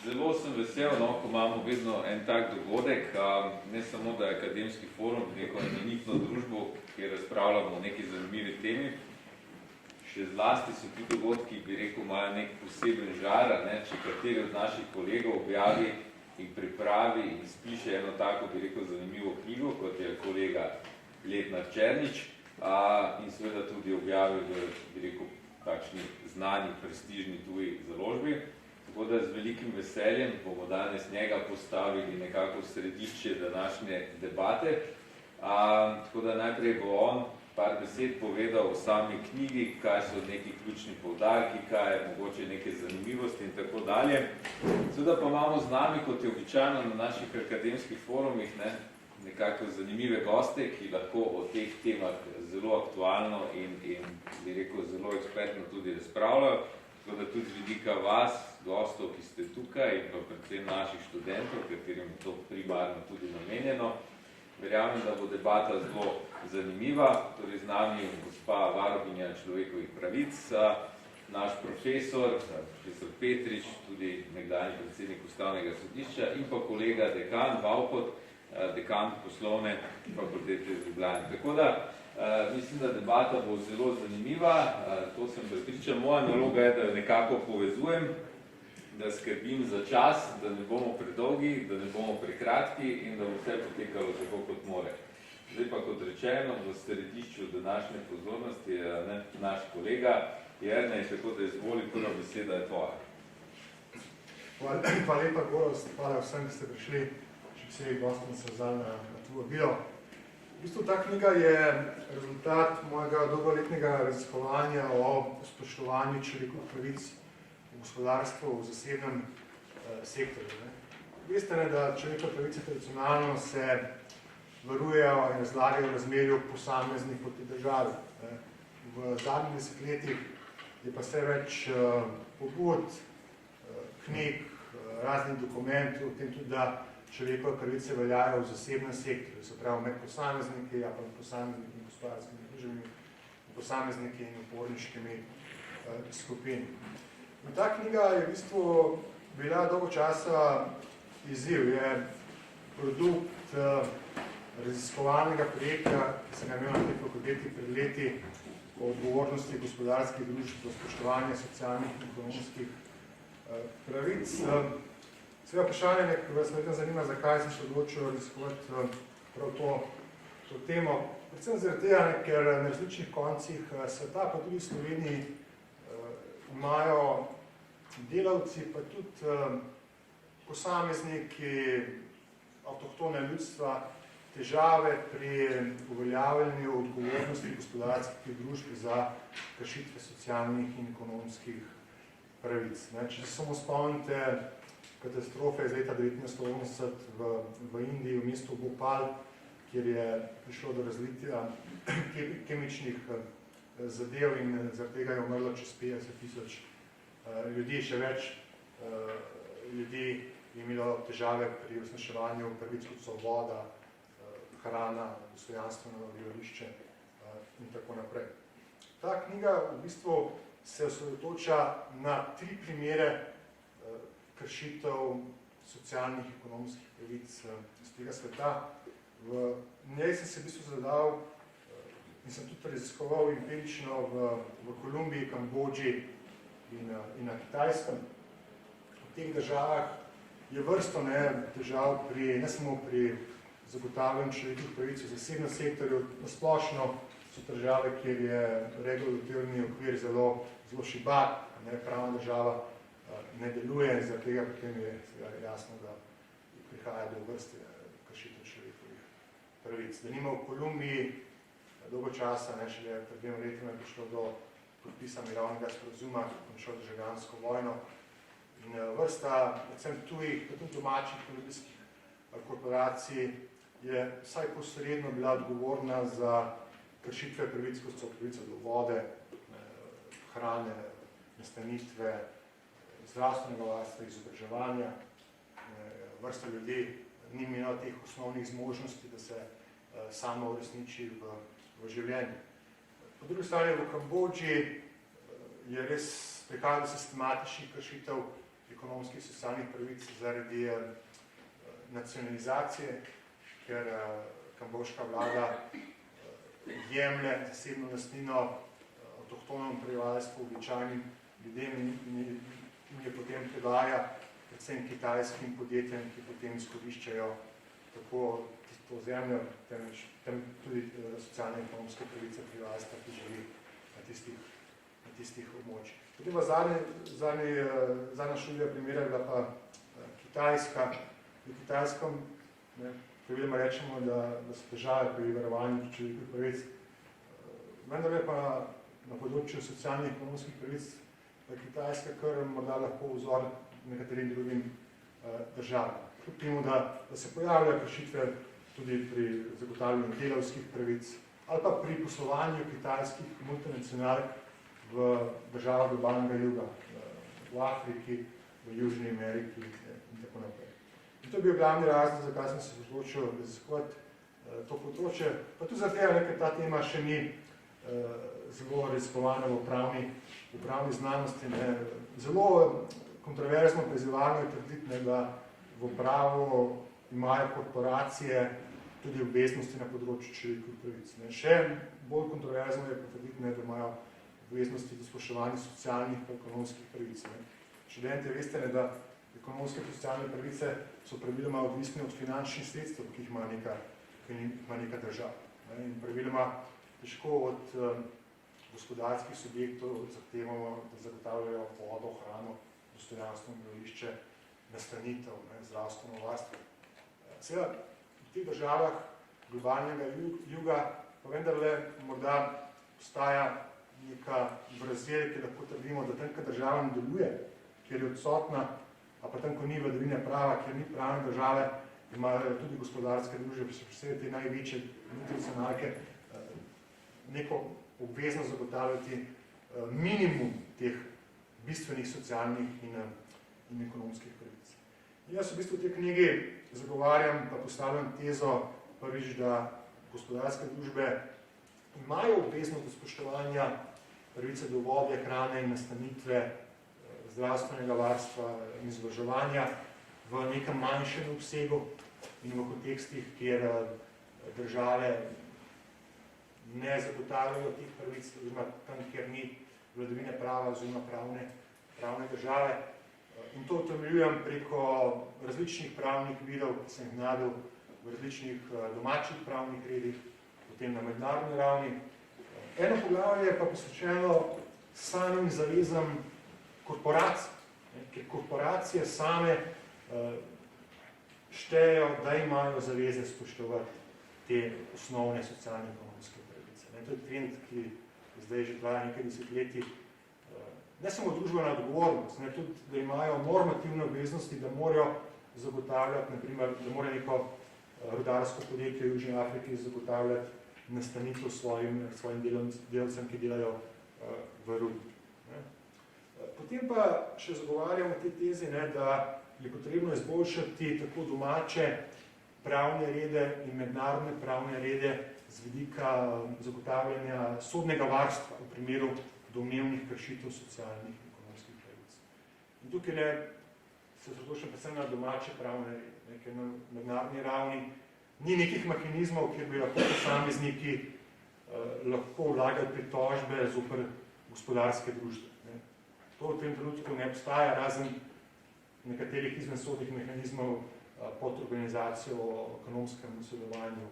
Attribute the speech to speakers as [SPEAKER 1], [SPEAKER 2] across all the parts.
[SPEAKER 1] Zelo sem vesel, no, ko imamo vedno en tak dogodek, ne samo, da je akademski forum, neko imenitno družbo, kjer razpravljamo o neki zanimivi temi. Še zlasti so ti dogodki, bi rekel, imajo nek poseben žar, ne, če kateri od naših kolegov objavi in pripravi in spiše eno tako, bi rekel, zanimivo knjigo, kot je kolega Letnar Černič, in seveda tudi objavil v, bi rekel, takšni znani, prestižni tuji založbi. Tako da z velikim veseljem bomo danes njega postavili nekako v središče današnje debate. Tako da najprej bo on par besed povedal o sami knjigi, kaj so neki ključni poudarki, kaj je mogoče neke zanimivosti in tako dalje. Seveda pa imamo z nami, kot je običajno na naših akademskih forumih, nekako zanimive goste, ki lahko o teh temah zelo aktualno in bi rekel, zelo ekspertno tudi razpravljajo. Tako da tudi z vidika vas, gostov, ki ste tukaj in pa predvsem naših študentov, katerim je to primarno tudi namenjeno. Verjamem, da bo debata zelo zanimiva. Torej z nami gospa varuhinja človekovih pravic, naš profesor Petrič, tudi nekdanji predsednik Ustavnega sodišča in pa kolega dekan Vavkot, dekan poslovne fakultete v Ljubljani. Tako da mislim, da debata bo zelo zanimiva, to sem prepričan. Moja naloga je, da jo nekako povezujem, da skrbim za čas, da ne bomo predolgi, da ne bomo prekratki in da bo vse potekalo tako, kot more. Zdaj pa, kot rečeno, v središču današnje pozornosti je naš kolega Jernej, tako da izvoli, prva beseda je tvoja.
[SPEAKER 2] Hvala lepa, Gorast, hvala vsem, ki ste prišli, še vsej gostom se vzali na to vabilo. V bistvu ta knjiga je rezultat mojega dolgoletnega raziskovanja o spoštovanju človekovih pravic v gospodarstvu, v zasebnem sektorju. Veste, da človekove pravice tradicionalno se varujejo in razlagajo v razmerju posameznih v tej državi. V zadnjih desetletjih je pa vse več pobud, knjig, raznih dokumentov, v tem tudi, da človekove pravice veljajo v zasebnem sektorju, se pravi med posamezniki, pa med posamezniki in gospodarskimi družbami, posamezniki in uporniškimi skupini. In ta knjiga je v bistvu bila dolgo časa izziv, je produkt raziskovalnega projekta, ki sem ga imel na tej fakulteti pred leti o odgovornosti gospodarskih družb do spoštovanja socialnih in ekonomskih pravic. Seveda vprašanje, ki vas nekaj zanima, zakaj sem se odločil raziskovati prav to temo. Predvsem zaradi tega, ker na različnih koncih sveta, pa tudi v Sloveniji, imajo delavci, pa tudi posamezniki avtohtone ljudstva težave pri uveljavljanju odgovornosti gospodarskih družb za kršitve socialnih in ekonomskih pravic. Če se samo spomnite katastrofe iz leta 1980 v Indiji, v mestu Bhopal, kjer je prišlo do razlitja kemičnih zadev in zaradi tega je umrlo čez 50.000 ljudi, še več ljudi je imelo težave pri uresničevanju pravic kot so voda, hrana, dostojanstveno bivališče in tako naprej. Ta knjiga v bistvu se osredotoča na 3 primere kršitev socialnih in ekonomskih pravic iz tega sveta. V njej sem se v bistvu zadal in sem tudi raziskoval empirično v Kolumbiji, Kambodži in na Kitajskem. V teh državah je vrsto težav ne samo pri zagotavljanju človekovih pravic v zasebnem sektorju, na splošno so države, kjer je regulativni okvir zelo šibak, pravna država ne deluje in zaradi tega potem je jasno, da prihaja do vrste kršitev človekovih pravic. Denimo v Kolumbiji dolgo časa, šele pred 2 leti je prišlo do podpisa mirovnega sporazuma, ki je končal državljansko vojno in vrsta predvsem tujih, pa tudi domačih kolumbijskih korporacij je vsaj posredno bila odgovorna za kršitve pravic, kot so pravice do vode, hrane, nastanitve, zdravstvenega varstva, izobraževanja. Vrsta ljudi ni imela teh osnovnih zmožnosti, da se samo uresniči v življenju. Po drugi strani v Kambodži je res prihajalo do sistematičnih kršitev ekonomskih socialnih pravic zaradi nacionalizacije, ker kambodžka vlada jemlje zasebno lastnino avtohtonom prebivalstvu, običajnim ljudem in je potem predaja predvsem kitajskim podjetjem, ki potem izkoriščajo tako to zemljo, temveč tudi socialne in ekonomske pravice prebivalstva, ki živi na tistih območjih. Potem pa zadnja študija primera je bila pa Kitajska. V Kitajskem praviloma rečemo, da so težave pri varovanju človekovih pravic. Vendar je pa na področju socialnih in ekonomskih pravic Kitajska kar morda lahko vzor nekaterim drugim državam. Kljub temu, da se pojavljajo kršitve tudi pri zagotavljanju delavskih pravic ali pa pri poslovanju kitajskih multinacionalk v državah globalnega juga, v Afriki, v Južni Ameriki in tako naprej. In to je bil glavni razlog, zakaj sem se odločil raziskovati to področje, pa tudi zato, ker ta tema še ni zelo raziskovana v pravni znanosti. Zelo kontroverzno prizivano je trditi, da v pravu imajo korporacije tudi obveznosti na področju človekovih pravic. Še bolj kontroverzno je potrditi, da imajo obveznosti do spoštovanja socialnih in ekonomskih pravic. Študenti veste, da ekonomske in socialne pravice so praviloma odvisne od finančnih sredstev, ki jih ima neka država. In praviloma težko od gospodarskih subjektov zahtevamo, da zagotavljajo vodo, hrano, dostojanstveno bivališče, nastanitev, zdravstveno varstvo. Seveda, v teh državah globalnega juga pa vendarle morda obstaja neka vrzel, ki lahko trdimo, da tam, ko država ne deluje, kjer je odsotna, a pa tam, ko ni vladavine prava, kjer ni pravne države, imajo tudi gospodarske družbe, posebej te največje multinacionalke, neko obveznost zagotavljati minimum teh bistvenih socialnih in ekonomskih pravic. Jaz v bistvu v tej knjigi zagovarjam pa postavljam tezo prvič, da gospodarske družbe imajo obveznost do spoštovanja pravice do vode, hrane in nastanitve, zdravstvenega varstva in izobraževanja v nekem manjšem obsegu in v kontekstih, kjer države ne zagotavljajo teh pravic, oziroma tam, kjer ni vladavine prava oziroma pravne države. In to utemeljujem preko različnih pravnih virov, ki sem jih najdel v različnih domačih pravnih redih, potem na mednarodni ravni. Eno poglavje je pa posvečeno samim zavezam korporacij, ker korporacije same štejejo, da imajo zaveze spoštovati te osnovne socialne in ekonomske pravice. To je trend, ki zdaj že traja nekaj desetletij. Ne samo družbena odgovornost, tudi, da imajo normativne obveznosti, da morajo zagotavljati, naprimer, da mora neko rudarsko podjetje v Južni Afriki zagotavljati nastanitev svojim delavcem, ki delajo v rudi. Potem pa še zagovarjamo te tezi, da je potrebno izboljšati tako domače pravne rede in mednarodne pravne rede z vidika zagotavljanja sodnega varstva v primeru domnevnih kršitev socialnih in ekonomskih pravic. In tukaj se osredotočam predvsem na domače pravne rede, ker na mednarodni ravni ni nekih mehanizmov, kjer bi lahko posamezniki lahko vlagali pritožbe zoper gospodarske družbe. To v tem trenutku ne obstaja, razen nekaterih izvensodnih mehanizmov pod organizacijo o ekonomskem sodelovanju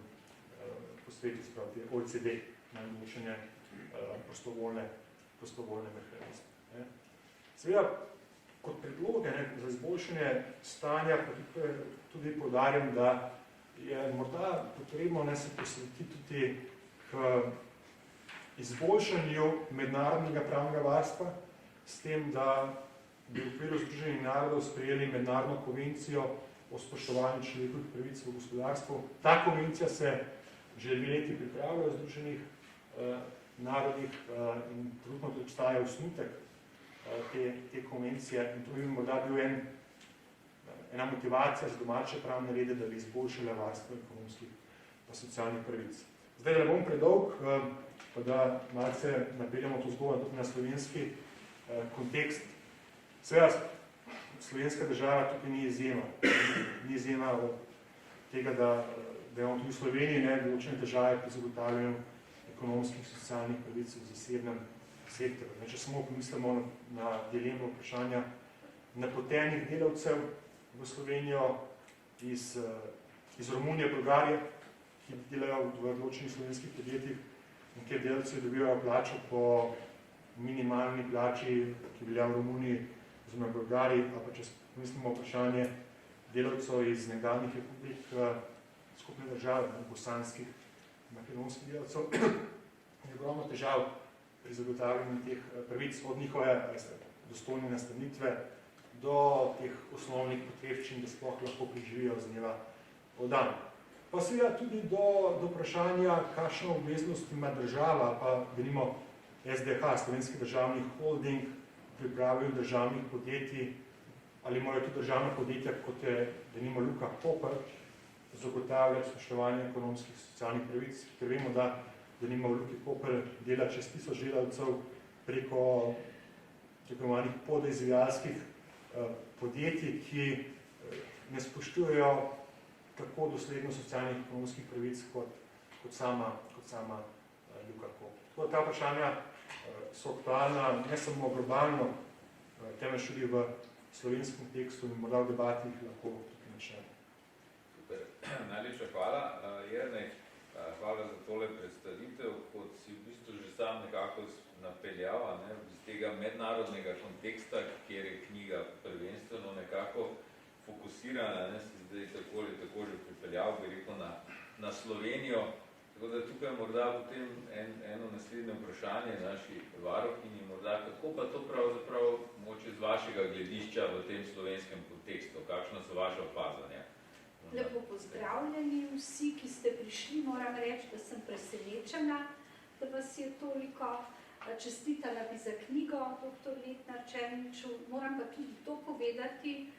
[SPEAKER 2] po svetu, spravo OECD, na določene prostovoljne mehanizme. Seveda, kot predloge za izboljšanje stanja, pa tudi poudarjam, da je morda potrebno se posvetiti tudi k izboljšanju mednarodnega pravnega varstva, s tem, da bi v okviru Združenih narodov sprejeli mednarodno konvencijo o spoštovanju človekovih pravic v gospodarstvu. Ta konvencija se že dve leti pripravlja v Združenih narodih in trenutno obstaja osnutek te konvencije in to bi morda bil ena motivacija za domače pravne rede, da bi izboljšala varstvo ekonomskih pa socialnih pravic. Zdaj ne bom predolg, pa da malce napeljamo to zgodbo tudi na slovenski kontekst. Seveda, slovenska država tukaj ni izjema. Ni izjema od tega, da imamo tudi v Sloveniji določene države pri zagotavljanju ekonomskih, socialnih pravic v zasebnem sektorju. Če samo pomislimo na dilemo vprašanja napotenih delavcev v Slovenijo iz Romunije, Bolgarije, ki delajo v določenih slovenskih podjetjih in kjer delavci dobivajo plačo po minimalni plači, ki velja v Romuniji oziroma v Bolgariji, pa če pomislimo vprašanje delavcev iz nekdanjih republik skupne države, bosanskih, makedonskih delavcev, je ogromno težav pri zagotavljanju teh pravic od njihove dostojne nastanitve do teh osnovnih potrebščin, da sploh lahko preživijo z dneva v dan. Pa seveda tudi do vprašanja, kakšno obveznost ima država, pa denimo SDH, Slovenski državni holding, pripravijo državnih podjetij, ali morajo tudi državna podjetja, kot je denimo Luka Koper, zagotavljati spoštovanje ekonomskih socialnih pravic, ker vemo, da denimo v Luki Koper dela čez 1000 delavcev preko podizvajalskih podjetij, ki ne spoštujejo tako dosledno socialnih ekonomskih pravic kot sama Luka Koper. Tako da ta vprašanja so aktualna ne samo globalno, temveč tudi v slovenskem tekstu in morda v debati jih lahko tukaj načnemo.
[SPEAKER 1] Super, najlepša hvala. Jernej, hvala za tole predstavitev, kot si v bistvu že sam nekako napeljal iz tega mednarodnega konteksta, kjer je knjiga prvenstveno nekako fokusirana, si zdaj tako ali tako že pripeljal, bi rekel, na Slovenijo. Tako da tukaj morda potem eno naslednje vprašanje naši varuhinji, morda kako pa to pravzaprav moče z vašega gledišča v tem slovenskem kontekstu, kakšno so vaše opazanja?
[SPEAKER 3] Lepo pozdravljeni vsi, ki ste prišli. Moram reči, da sem presenečena, da vas je toliko. Čestitala bi za knjigo dr. Letnar Černiču. Moram pa tudi to povedati,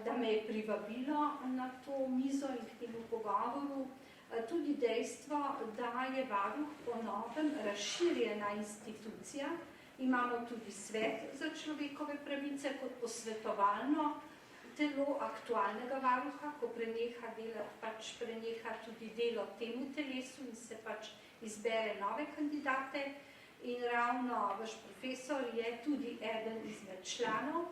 [SPEAKER 3] da me je privabilo na to mizo in k temu pogovoru. Tudi dejstvo, da je varuh po novem razširjena institucija. Imamo tudi svet za človekove pravice kot posvetovalno telo aktualnega varuha, ko preneha delati, preneha tudi delo temu telesu in se izbere nove kandidate. In ravno vaš profesor je tudi eden izmed članov.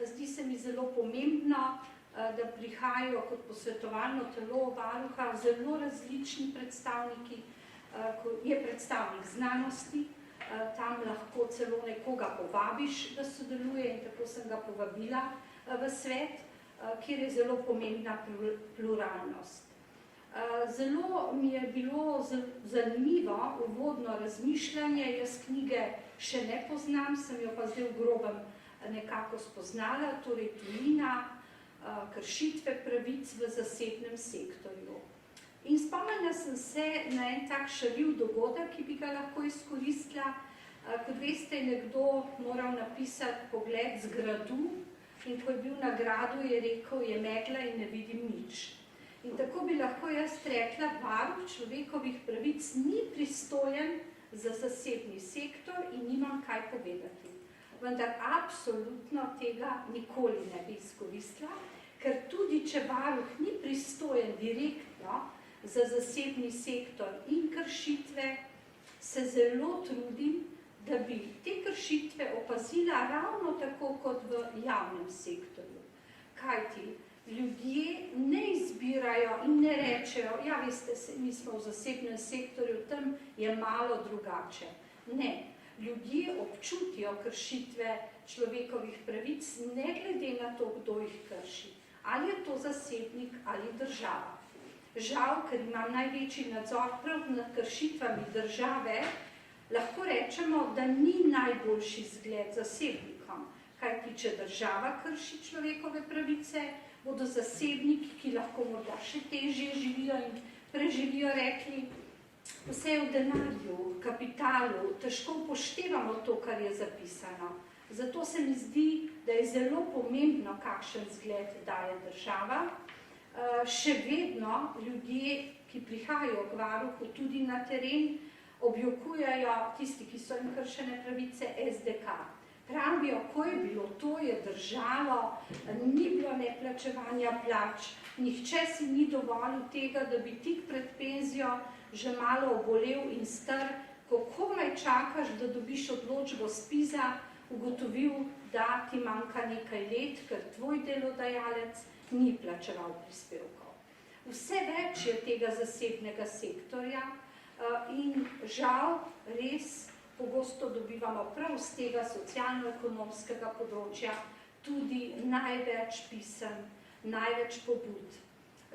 [SPEAKER 3] Zdi se mi zelo pomembno, da prihajajo kot posvetovalno telo varuha zelo različni predstavniki, je predstavnik znanosti, tam lahko celo nekoga povabiš, da sodeluje in tako sem ga povabila v svet, kjer je zelo pomembna pluralnost. Zelo mi je bilo zanimivo uvodno razmišljanje, jaz knjige še ne poznam, sem jo pa zdaj v grobem nekako spoznala, torej tujina, kršitve pravic v zasebnem sektorju. In spomnila sem se na en tak šaljiv dogodek, ki bi ga lahko izkoristila. Kot veste, je nekdo moral napisati pogled z gradu in ko je bil na gradu, je rekel, je megla in ne vidim nič. In tako bi lahko jaz rekla, varuh človekovih pravic ni pristojen za zasebni sektor in nimam kaj povedati. Vendar absolutno tega nikoli ne bi izkoristila, ker tudi, če varuh ni pristojen direktno za zasebni sektor in kršitve, se zelo trudim, da bi te kršitve opazila ravno tako kot v javnem sektorju. Kajti ljudje ne izbirajo in ne rečejo, ja, veste, mi smo v zasebnem sektorju, tam je malo drugače. Ne. Ljudje občutijo kršitve človekovih pravic, ne glede na to, kdo jih krši. Ali je to zasebnik ali država. Žal, ker imam največji nadzor prav nad kršitvami države, lahko rečemo, da ni najboljši zgled zasebnikom. Kajti, če država krši človekove pravice, bodo zasebniki, ki lahko morda še težje živijo in preživijo, rekli, vse je v denarju, kapitalu, težko upoštevamo to, kar je zapisano. Zato se mi zdi, da je zelo pomembno, kakšen zgled daje država. Še vedno ljudje, ki prihajajo k varuhu tudi na teren, objokujejo tisti, ki so jim kršene pravice, SDK. Pravijo, ko je bilo, to je držalo, ni bilo neplačevanja plač, nihče si ni dovolil tega, da bi tik pred penzijo že malo obolel in star, ko komaj čakaš, da dobiš odločbo SPIZ-a, ugotovil, da ti manjka nekaj let, ker tvoj delodajalec ni plačeval prispevkov. Vse več je tega zasebnega sektorja in žal res pogosto dobivamo prav z tega socialno-ekonomskega področja tudi največ pisem, največ pobud.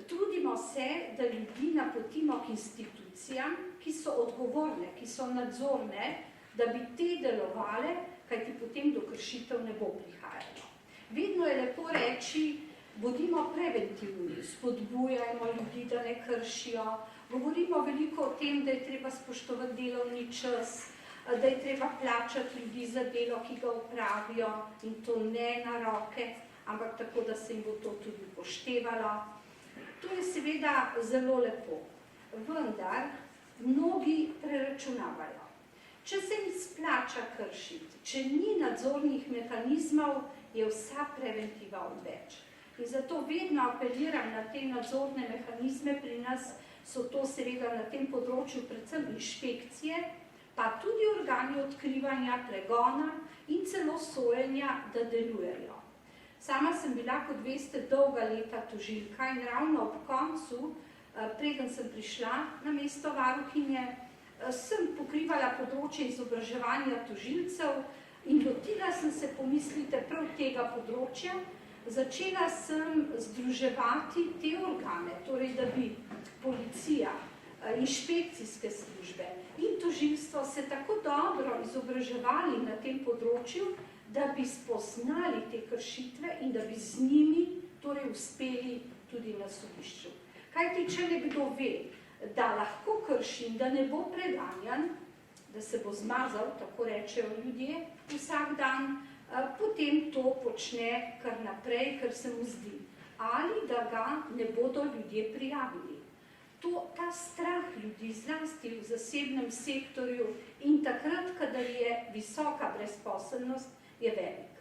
[SPEAKER 3] Trudimo se, da ljudi napotimo k institucijam, ki so odgovorne, ki so nadzorne, da bi te delovale, kajti potem do kršitev ne bo prihajalo. Vedno je lepo reči, bodimo preventivni, spodbujajmo ljudi, da ne kršijo, govorimo veliko o tem, da je treba spoštovati delovni čas, da je treba plačati ljudi za delo, ki ga opravijo, in to ne na roke, ampak tako, da se jim bo to tudi upoštevalo. To je seveda zelo lepo, vendar mnogi preračunavajo. Če se jim splača kršiti, če ni nadzornih mehanizmov, je vsa preventiva odveč. In zato vedno apeliram na te nadzorne mehanizme, pri nas so to seveda na tem področju predvsem inšpekcije, pa tudi organi odkrivanja, pregona in celo sojenja, da delujejo. Sama sem bila, kot veste, dolga leta tožilka in ravno ob koncu, preden sem prišla na mesto varuhinje, sem pokrivala področje izobraževanja tožilcev in lotila sem se, pomislite, prav tega področja. Začela sem združevati te organe, torej da bi policija, inšpekcijske službe in tožilstvo se tako dobro izobraževali na tem področju, da bi spoznali te kršitve in da bi z njimi torej uspeli tudi na sodišču. Kajti, če nekdo ve, da lahko krši in da ne bo preganjan, da se bo zmazal, tako rečejo ljudje, vsak dan, potem to počne kar naprej, ker se mu zdi. Ali da ga ne bodo ljudje prijavili. Ta strah ljudi, zlasti v zasebnem sektorju in takrat, kadar je visoka brezposelnost, je velik.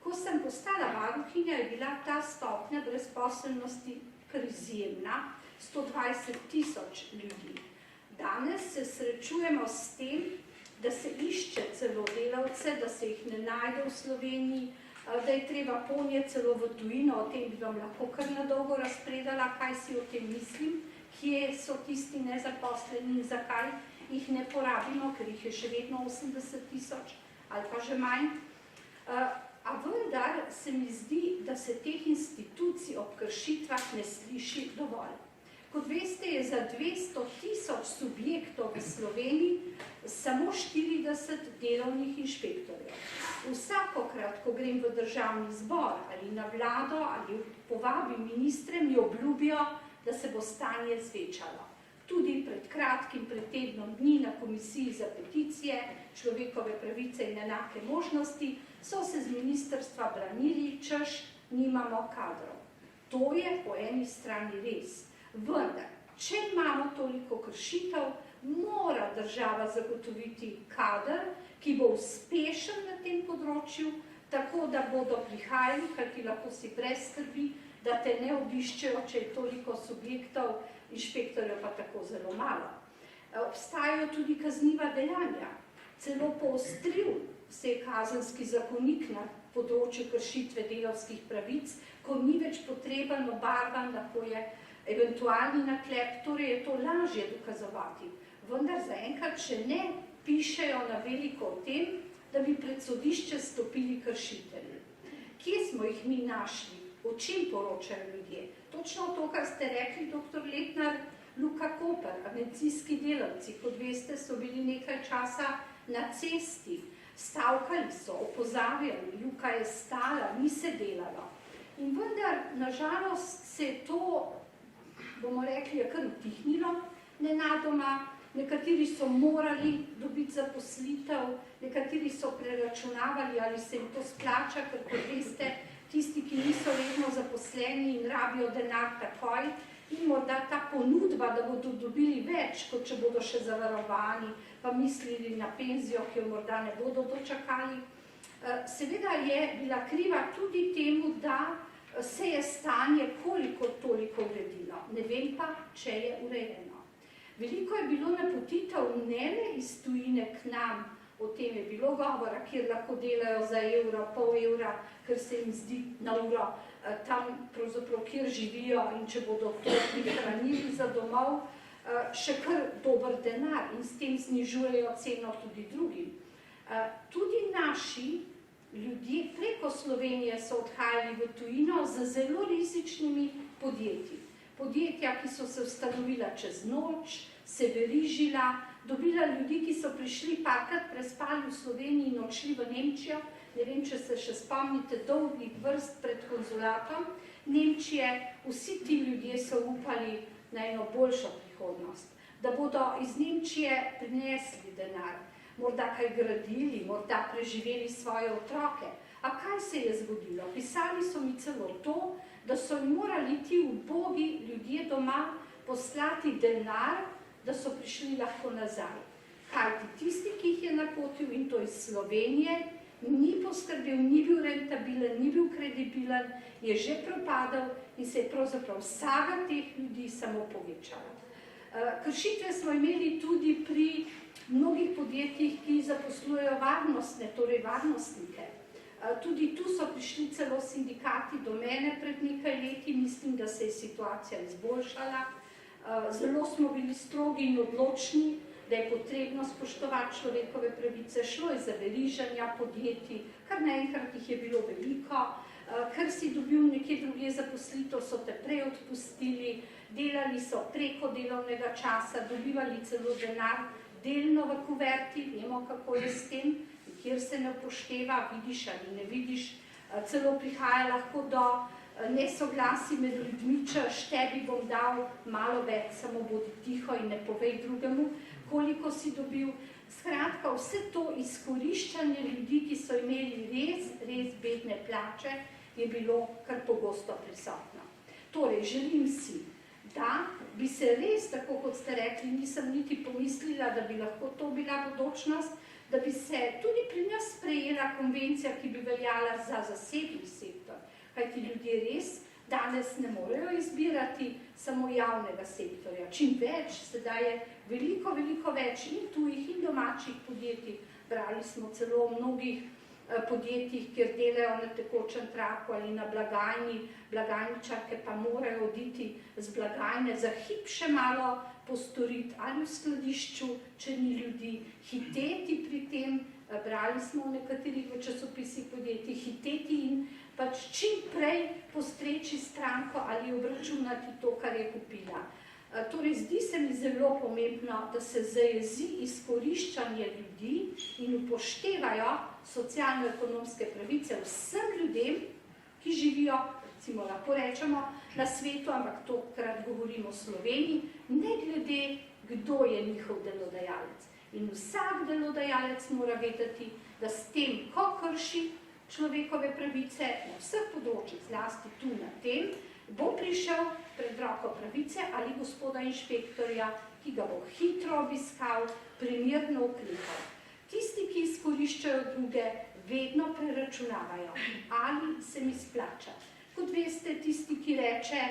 [SPEAKER 3] Ko sem postala varuhinja, je bila ta stopnja brezposelnosti kar izjemna, 120 000 ljudi. Danes se srečujemo s tem, da se išče celo delavce, da se jih ne najde v Sloveniji, da je treba ponje celo v tujino, o tem bi vam lahko kar na dolgo razpredala, kaj si o tem mislim, kje so tisti nezaposleni in zakaj jih ne porabimo, ker jih je še vedno 80 000 ali pa že manj. A vendar se mi zdi, da se teh institucij ob kršitvah ne sliši dovolj. Kot veste, je za 200 000 subjektov v Sloveniji samo 40 delovnih inšpektorjev. Vsakokrat, ko grem v državni zbor ali na vlado ali povabim ministre, mi obljubijo, da se bo stanje zvečalo. Tudi pred kratkim, pred tednom dni na Komisiji za peticije, človekove pravice in enake možnosti so se z ministrstva branili, češ nimamo kadrov. To je po eni strani res. Vendar, če imamo toliko kršitev, mora država zagotoviti kader, ki bo uspešen na tem področju, tako da bodo prihajali, kajti lahko si brez skrbi, da te ne obiščejo, če je toliko subjektov, inšpektorjev pa tako zelo malo. Obstajajo tudi kazniva dejanja. Celo poostril se je kazenski zakonik na področju kršitve delavskih pravic, ko ni več potreben obarvan, lahko je eventualni naklep, torej je to lažje dokazovati. Vendar zaenkrat še ne pišejo na veliko o tem, da bi pred sodišče stopili kršitelji. Kje smo jih mi našli? O čem poročajo ljudje? Točno to, kar ste rekli, dr. Letnar, Luka Koper, agencijski delavci, kot veste, so bili nekaj časa na cesti, stavkali so, opozarjali, Luka je stala, ni se delalo. In vendar, nažalost, se je to, bomo rekli, je kar utihnilo nenadoma, nekateri so morali dobiti zaposlitev, nekateri so preračunavali, ali se jim to splača, ker kot veste, tisti, ki niso redno zaposleni in rabijo denar takoj, in morda ta ponudba, da bodo dobili več, kot če bodo še zavarovani, pa mislili na penzijo, ki jo morda ne bodo dočakali. seveda je bila kriva tudi temu, da se je stanje koliko toliko uredilo. Ne vem pa, če je urejeno. Veliko je bilo napotitev ne le iz tujine k nam, o tem je bilo govora, kjer lahko delajo za evro, pol evra, ker se jim zdi na uro, tam pravzaprav, kjer živijo in če bodo to prihranili za domov, še kar dober denar in s tem znižujejo ceno tudi drugim. Tudi naši ljudje preko Slovenije so odhajali v tujino z zelo rizičnimi podjetji. Podjetja, ki so se ustanovila čez noč, se verižila, dobila ljudi, ki so prišli parkrat prespali v Sloveniji in odšli v Nemčijo. Ne vem, če se še spomnite dolgih vrst pred konzulatom Nemčije. Vsi ti ljudje so upali na eno boljšo prihodnost, da bodo iz Nemčije prinesli denar, morda kaj gradili, morda preživeli svoje otroke. A kaj se je zgodilo? Pisali so mi celo to, da so jim morali ti ubogi ljudje doma poslati denar, da so prišli lahko nazaj. Kajti tisti, ki jih je napotil, in to iz Slovenije, ni poskrbel, ni bil rentabilen, ni bil kredibilen, je že propadal in se je pravzaprav saga teh ljudi samo povečala. Kršitve smo imeli tudi pri mnogih podjetjih, ki zaposlujejo varnostne, torej varnostnike. Tudi tu so prišli celo sindikati do mene pred nekaj leti, mislim, da se je situacija izboljšala. Zelo smo bili strogi in odločni, da je potrebno spoštovati človekove pravice, šlo je za verižanja podjetij, kar naenkrat jih je bilo veliko, ker si dobil nekje drugje zaposlitev, so te prej odpustili, delali so preko delovnega časa, dobivali celo denar, delno v kuverti, vemo, kako je s tem, kjer se ne upošteva, vidiš ali ne vidiš, celo prihaja lahko do nesoglasi med ljudmi, češ, tebi bom dal malo več, samo bodi tiho in ne povej drugemu, koliko si dobil. Skratka, vse to izkoriščanje ljudi, ki so imeli res bedne plače, je bilo kar pogosto prisotno. Torej, želim si, da bi se res, tako kot ste rekli, nisem niti pomislila, da bi lahko to bila bodočnost, da bi se tudi pri nas sprejela konvencija, ki bi veljala za zasebni sektor. Kajti ljudje res danes ne morejo izbirati samo javnega sektorja. Čim več, sedaj je veliko, veliko več in tujih in domačih podjetij. Brali smo celo o mnogih podjetjih, kjer delajo na tekočem traku ali na blagajni, blagajničarke pa morajo oditi z blagajne za hip še malo postoriti ali v skladišču, če ni ljudi, hiteti pri tem, brali smo v nekaterih v časopisih podjetij, hiteti in pač čim prej postreči stranko ali obračunati to, kar je kupila. Torej, zdi se mi zelo pomembno, da se zajezi izkoriščanje ljudi in upoštevajo socialno-ekonomske pravice vsem ljudem, ki živijo, recimo lahko rečemo, na svetu, ampak tokrat govorimo o Sloveniji, ne glede, kdo je njihov delodajalec. In vsak delodajalec mora vedeti, da s tem, ko krši človekove pravice na vseh področjih, zlasti tu na tem, bo prišel pred roko pravice ali gospoda inšpektorja, ki ga bo hitro obiskal, primerno ukrepal. Tisti, ki izkoriščajo druge, vedno preračunavajo, ali se mi splača. Kot veste, tisti, ki reče,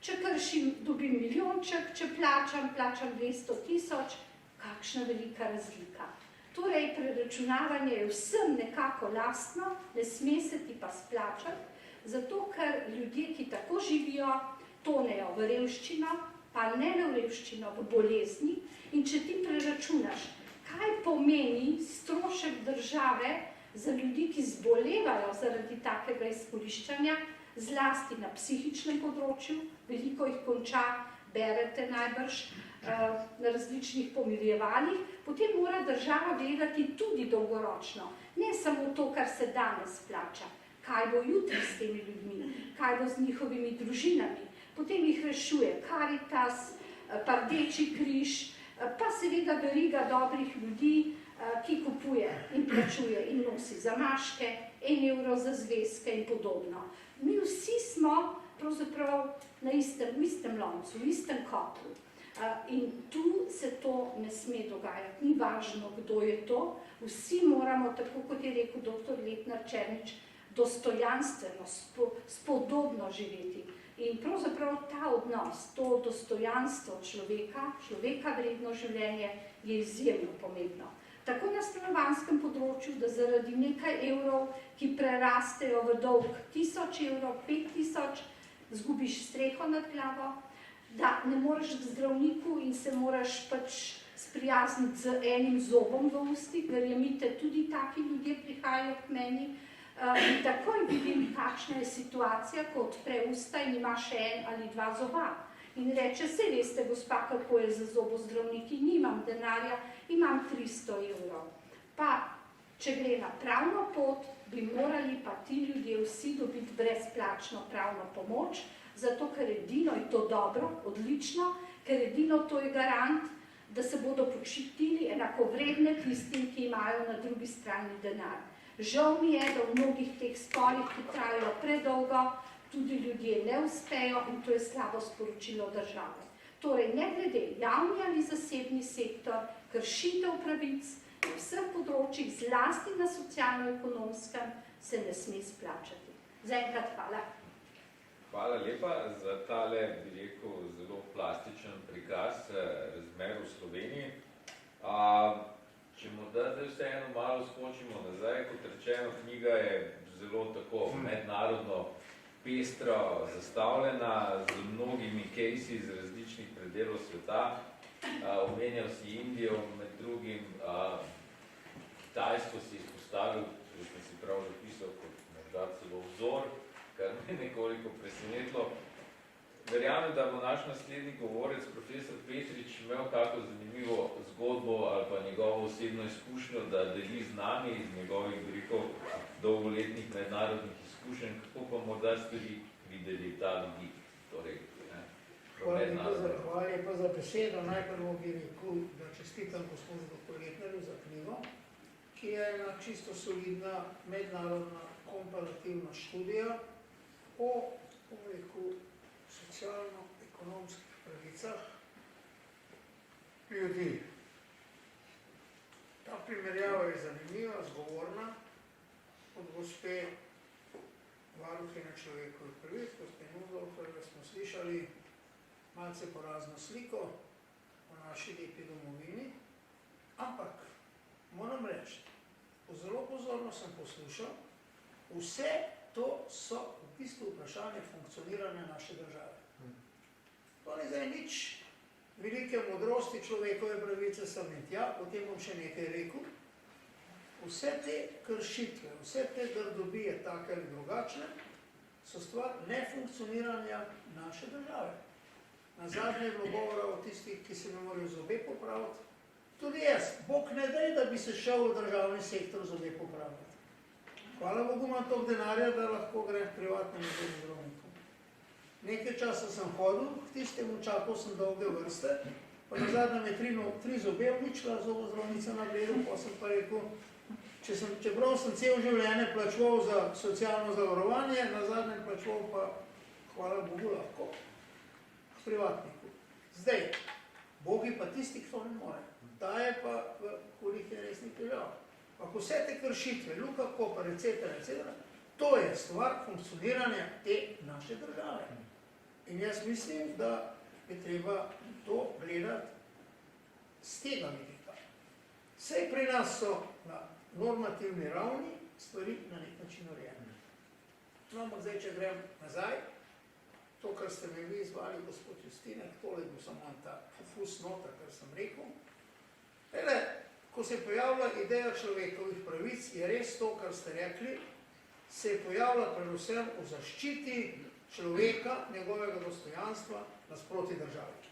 [SPEAKER 3] če kršim, dobim milijonček, če plačam 200 000, kakšna velika razlika. Torej, preračunavanje je vsem nekako lastno, ne sme se ti pa splačati, zato ker ljudje, ki tako živijo, tonejo v revščino, pa ne v revščino, v bolezni. In če ti preračunaš, kaj pomeni strošek države za ljudi, ki zbolevajo zaradi takega izkoriščanja, zlasti na psihičnem področju, veliko jih konča, berete najbrž, na različnih pomirjevanjih, potem mora država gledati tudi dolgoročno, ne samo to, kar se danes plača, kaj bo jutri s temi ljudmi, kaj bo z njihovimi družinami, potem jih rešuje Karitas, pa Rdeči križ, pa seveda veriga dobrih ljudi, ki kupuje in plačuje in nosi zamaške, 1 evro za zvezke in podobno. Mi vsi smo pravzaprav v istem loncu, v istem kotlu. In tu se to ne sme dogajati, ni važno, kdo je to. Vsi moramo, tako kot je rekel dr. Letnar Černič, dostojanstveno, spodobno živeti. In pravzaprav ta odnos, to dostojanstvo človeka vredno življenje je izjemno pomembno. Tako na stanovanjskem področju, da zaradi nekaj evrov, ki prerastejo v dolg 1000 evrov, 5000, zgubiš streho nad glavo, da ne moreš k zdravniku in se moraš pač sprijazniti z enim zobom v ustih, verjemite, tudi taki ljudje prihajajo k meni, in takoj vidim, kakšna je situacija, ko odpre usta in ima še en ali dva zoba. In reče, se veste, gospa, kako je za zobozdravniki, nimam denarja, imam 300 evrov. Pa, če gre na pravno pot, bi morali pa ti ljudje vsi dobiti brezplačno pravno pomoč, zato ker edino je to dobro, odlično, ker edino to je garant, da se bodo počutili enakovredne tistim, ki imajo na drugi strani denar. Žal mi je, da v mnogih teh sporih, ki trajajo predolgo, tudi ljudje ne uspejo in to je slabo sporočilo države. Torej, ne glede javni ali zasebni sektor, kršitev pravic na vseh področjih, zlasti na socialno-ekonomskem, se ne sme splačati. Zaenkrat hvala.
[SPEAKER 1] Hvala lepa za tale, bi rekel, zelo plastičen prikaz razmer v Sloveniji. Če morda zdaj vseeno malo skočimo nazaj, kot rečeno, knjiga je zelo tako mednarodno pestro zastavljena, z mnogimi cases iz različnih predelov sveta. Omenjal si Indijo, med drugim Kitajsko si izpostavil, če sem si prav zapisal, kot morda celo vzor, kar me nekoliko presenetilo. Verjamem, da bo naš naslednji govorec, profesor Petrič, imel kako zanimivo zgodbo ali pa njegovo osebno izkušnjo, da deli z nami iz njegovih veliko dolgoletnih mednarodnih izkušenj, kako pa morda stvari videli ta ljudi. Torej,
[SPEAKER 4] Hvala lepa za besedo. Najprej bi rekel, da čestitam gospodu dr. Letnarju za knjigo, ki je ena čisto solidna mednarodna komparativna študija o, socialno-ekonomskih pravicah ljudi. Ta primerjava je zanimiva, zgovorna, od gospe varuhinje človekovih pravic, gospe Nussdorfer, da smo slišali malce porazno sliko o naši lepi domovini, ampak moram reči, zelo pozorno sem poslušal, vse to so v bistvu vprašanje funkcioniranja naše države. To ni zdaj nič velike modrosti človekove pravice sem in tja, potem bom še nekaj rekel. Vse te kršitve, vse te grdobije, take ali drugačne, so stvar nefunkcioniranja naše države. Nazadnje je bilo govora o tistih, ki se ne morajo zobe popraviti. Tudi jaz, Bog ne daj, da bi se šel v državni sektor zobe popraviti. Hvala Bogu, imam toliko denarja, da lahko grem privatnemu zdravniku. Nekaj časa sem hodil, k tistemu čakal sem dolge vrste, pa nazadnje me 3 zobe uničila, zobozdravnica na Bledu, pa sem pa rekel, čeprav sem cel življenje plačeval za socialno zavarovanje, nazadnje plačeval pa, hvala Bogu, lahko k privatniku. Zdaj, Bogi pa tisti, ki to ne more. Ta je pa v kolik je resnih težav. Ako vse te kršitve, Luka Koper, etc., to je stvar funkcioniranja te naše države. In jaz mislim, da je treba to gledati z tega vidika. Vse pri nas so na normativni ravni stvari na nek način urejene. No, ampak zdaj, če grem nazaj, to, kar ste me vi izvali, gospod Justinek, tole je bil samo ta fus nota, kar sem rekel. Ko se je pojavila ideja človekovih pravic, je res to, kar ste rekli, se je pojavila predvsem v zaščiti človeka, njegovega dostojanstva nasproti državi.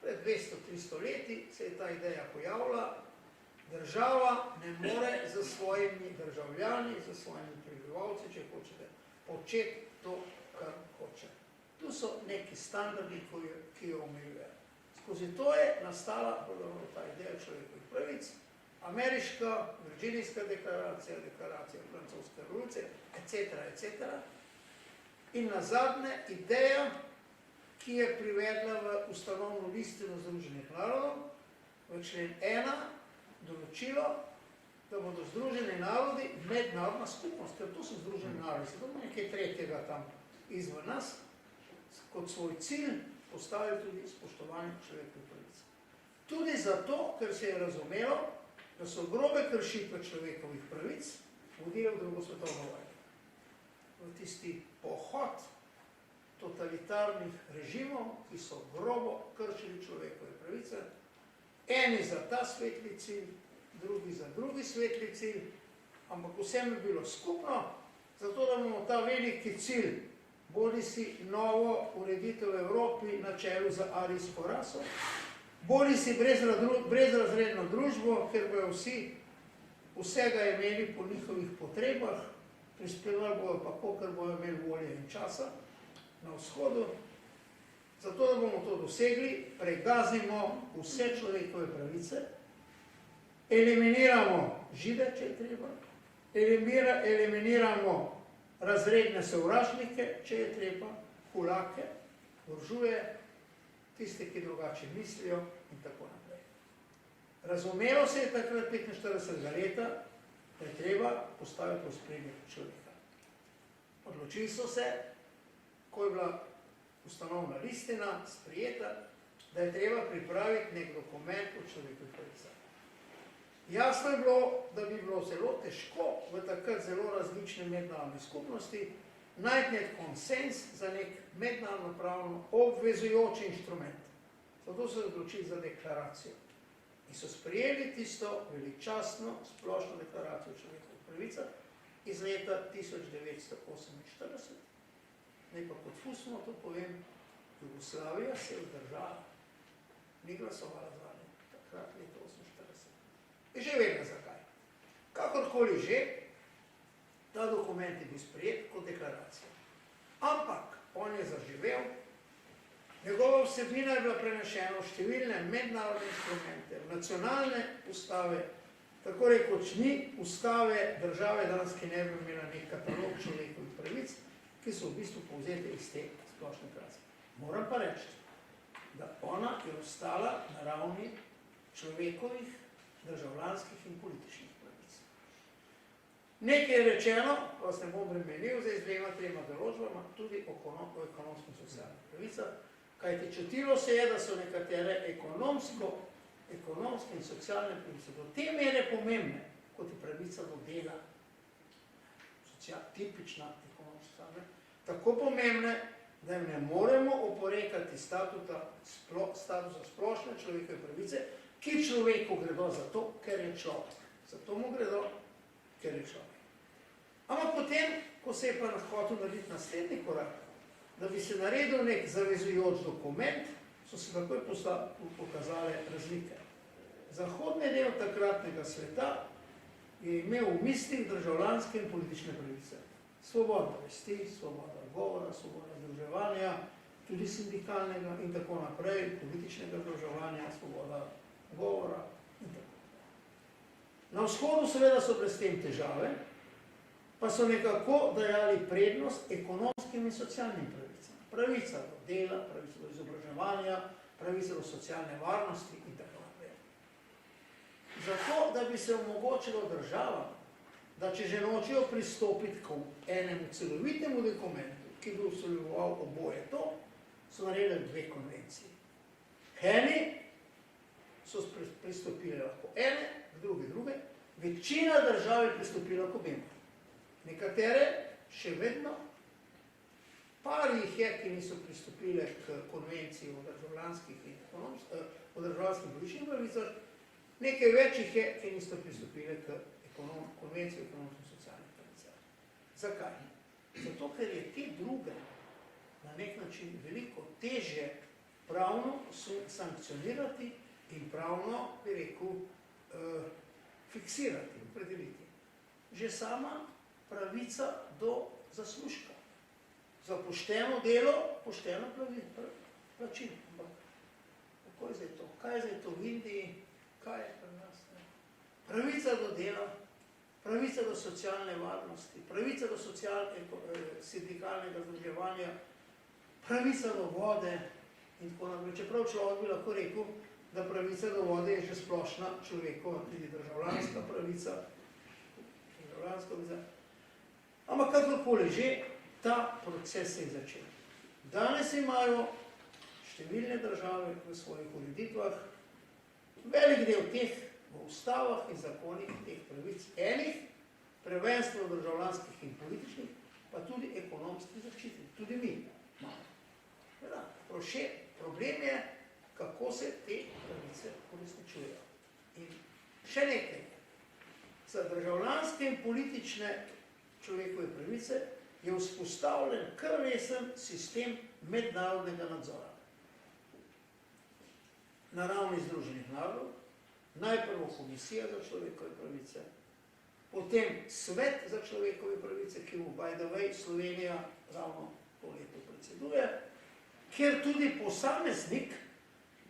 [SPEAKER 4] Pred 200-300 leti se je ta ideja pojavila, država ne more za svojimi državljani, za svojimi prebivalci, če hočete, početi to, kar hoče. Tu so neki standardi, ki jo omejujejo. Skozi to je nastala ta ideja človekovih pravic, ameriška, virginijska deklaracija, deklaracija francoske revolucije, etc. In nazadnje ideja, ki je privedla v ustanovno listino Združenih narodov, v člen 1 določilo, da bodo Združeni narodi mednarodna skupnost, ker to so Združeni narodi, se to nekaj tretjega tam izven nas, kot svoj cilj postavili tudi spoštovanje človekovih pravic. Tudi zato, ker se je razumelo, da so grobe kršitve človekovih pravic vodile v drugo svetovno vojno. V tisti pohod totalitarnih režimov, ki so grobo kršili človekove pravice, eni za ta svetli cilj, drugi za drugi svetli cilj, ampak vsem je bilo skupno, zato da bomo ta veliki cilj, bodi si novo ureditev v Evropi na čelu za arijsko raso, bodi si brezrazredno družbo, ker bojo vsi vsega imeli po njihovih potrebah, prispevali bojo pa kolikor bojo imeli volje in časa na vzhodu. Zato, da bomo to dosegli, pregazimo vse človekove pravice, eliminiramo Žide, če je treba, eliminiramo razredne sovražnike, če je treba, kulake, buržuje, tiste, ki drugače mislijo in tako naprej. Razumelo se je takrat 45. leta, da je treba postaviti v ospredje človeka. Odločili so se, ko je bila ustanovna listina sprijeta, da je treba pripraviti nek dokument o človekovih pravicah. Jasno je bilo, da bi bilo zelo težko v takrat zelo različne mednarodne skupnosti najti nek konsens za nek mednarodno pravno obvezujoč inštrument. Zato so odločili za deklaracijo. In so sprijeli tisto veličastno splošno deklaracijo o človekovih pravicah iz leta 1948. Naj pa kot fusno to povem, Jugoslavija se je vzdržala, ni glasovala za njo, takrat leta 1948. Je že vedno zakaj. Kakorkoli že, ta dokument je bil sprejet kot deklaracija. Ampak on je zaživel, njegova vsebina je bila prenešena v številne mednarodne instrumente, v nacionalne ustave, tako rekoč ni ustave države danes, ki ne bi imela nek katalog človekovih pravic, ki so v bistvu povzete iz te splošne deklaracije. Moram pa reči, da ona je ostala na ravni človekovih, državljanskih in političnih pravic. Nekaj je rečeno, pa se ne bom bremenil, zdaj z 2-3 določbama, tudi o ekonomskem socialnih pravicah, kajti čutilo se je, da so nekatere ekonomske in socialne pravice do te mere pomembne, kot je pravica do dela, tipična ekonomska, tako pomembne, da jim ne moremo oporekati statusa splošne človekove pravice, ki človeku gredo zato, ker je človek. Zato mu gredo, ker je človek. Ampak potem, ko se je pa hotel narediti naslednji korak, da bi se naredil nek zavezujoč dokument, so se takoj pokazale razlike. Zahodni del takratnega sveta je imel v mislih državljanske in politične pravice. Svoboda vesti, svoboda govora, svoboda združevanja, tudi sindikalnega in tako naprej, političnega združevanja, svoboda govora in tako naprej. Na vzhodu seveda so brez tem težave, pa so nekako dajali prednost ekonomskim in socialnim pravicam. Pravica do dela, pravica do izobraževanja, pravica do socialne varnosti in tako naprej. Zato, da bi se omogočilo državam, da če že nočejo pristopiti k enemu celovitemu dokumentu, ki bi vseboval oboje to, so naredili 2 konvenciji. Eni so pristopili lahko ene, druge, večina držav je pristopila k obema. Nekatere še vedno, par jih je, ki niso pristopile k konvenciji o državljanskih in političnih pravicah, nekaj več jih je, ki niso pristopile k konvenciji o ekonomskih in socialnih pravicah. Zakaj? Zato, ker je te druge na nek način veliko težje pravno sankcionirati in pravno, bi rekel, fiksirati, opredeliti. Že sama pravica do zaslužka. Za pošteno delo, pošteno plačilo. Kako je zdaj to? Kaj je zdaj to v Indiji? Kaj je pri nas? Pravica do dela, pravica do socialne varnosti, pravica do sindikalnega združevanja, pravica do vode in tako naprej. Čeprav človek bi lahko rekel, da pravica do vode je že splošna človekova, tudi državljanska pravica. Ampak kakorkoli že, ta proces se je začel. Danes imajo številne države v svojih ureditvah, velik del teh v ustavah in zakonih teh pravic enih, prvenstveno državljanskih in političnih, pa tudi ekonomskih zaščitnih, tudi mi imamo. Problem je, kako se te pravice uresničujejo. In še nekaj, za državljanske in politične človekove pravice je vzpostavljen kar resen sistem mednarodnega nadzora. Na ravni Združenih narodov, najprvo Komisija za človekove pravice, potem Svet za človekove pravice, ki mu, by the way, Slovenija ravno to leto predseduje, kjer tudi posameznik,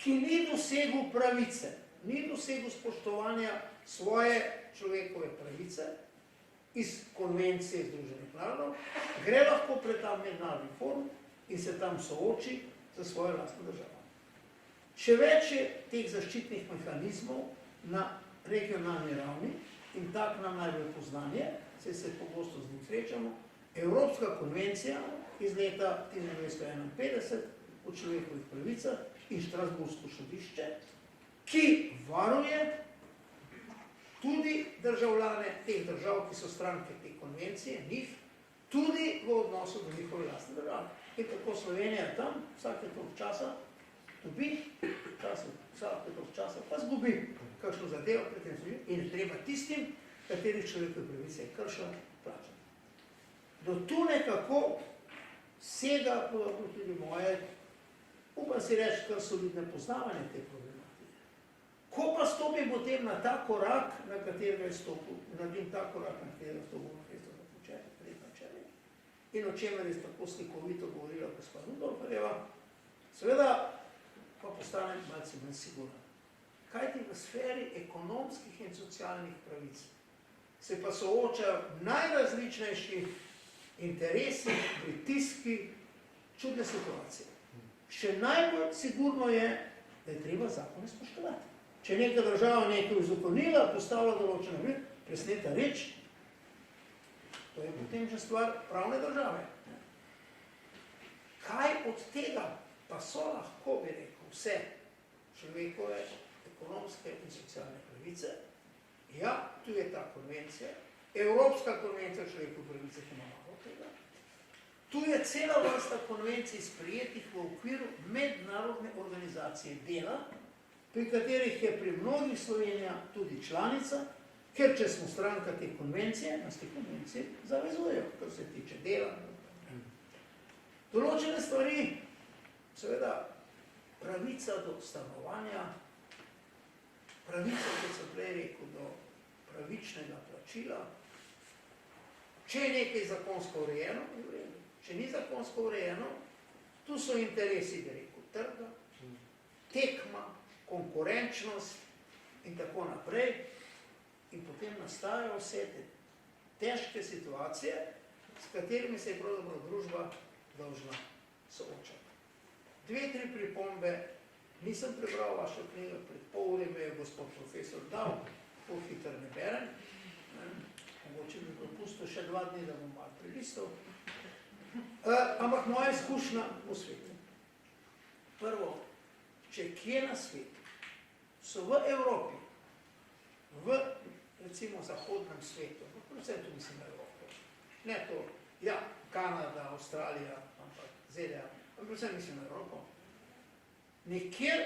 [SPEAKER 4] ki ni dosegel pravice, ni dosegel spoštovanja svoje človekove pravice iz konvencije Združenih narodov, gre lahko pred ta mednarodni forum in se tam sooči za svojo lastno državo. Še več je teh zaščitnih mehanizmov na regionalni ravni in tak nam najbolj poznanje, se pogosto z njim srečamo, Evropska konvencija iz leta 1951 o človekovih pravicah in Štrasburško sodišče, ki varuje tudi državljane teh držav, ki so stranke te konvencije, njih, tudi v odnosu do njihove lastne države. In tako Slovenija tam vsake toliko časa dobi, vsake toliko časa pa zgubi kakšno zadevo pred tem sodiščem in je treba tistim, katerih človekove pravice je kršila, plačati. Do tu nekako sega tudi moje, upam si reči, kar solidne poznavanje te problematike. Ko pa stopim potem na ta korak, na katerega je stopil, naredim ta korak, na katerega je stopil Manifesto za načelje, in o čemer je tako slikovito govorila gospa Rudolferjeva, seveda pa postanem malce manj siguren. Kajti v sferi ekonomskih in socialnih pravic se pa soočajo najrazličnejši interesi, pritiski, čudne situacije. Še najbolj sigurno je, da je treba zakone spoštovati. Če neka država nekaj uzakonila, postavila določeno vir, presneta reč, to je potem že stvar pravne države. Kaj od tega pa so lahko, bi rekel, vse človekove, ekonomske in socialne pravice? Ja, tu je ta konvencija, Evropska konvencija o človekovih pravicah ima malo tega. Tu je cela vrsta konvencij sprejetih v okviru mednarodne organizacije dela, pri katerih je pri mnogih Slovenija tudi članica, ker če smo stranka te konvencije, nas te konvencije zavezujejo, kar se tiče dela. Določene stvari, seveda, pravica do stanovanja, pravica, kot sem prej rekel, do pravičnega plačila. Če je nekaj zakonsko urejeno, če ni zakonsko urejeno, tu so interesi, bi rekel, trga, tekma, konkurenčnost in tako naprej. In potem nastajajo vse te težke situacije, s katerimi se je pravzaprav družba dolžna soočati. 2-3 pripombe, nisem prebral vašo knjigo, pred pol ure me je gospod profesor dal, pol hitro ne berem, mogoče bi propustil še 2 dni, da bom malo prelistal. Ampak moja izkušnja v svetu. Prvo, če kje na svetu so v Evropi, v recimo zahodnem svetu, predvsem tudi mislim na Evropo, ne to, ja, Kanada, Avstralija, ampak ZDA, ampak predvsem mislim na Evropo, nikjer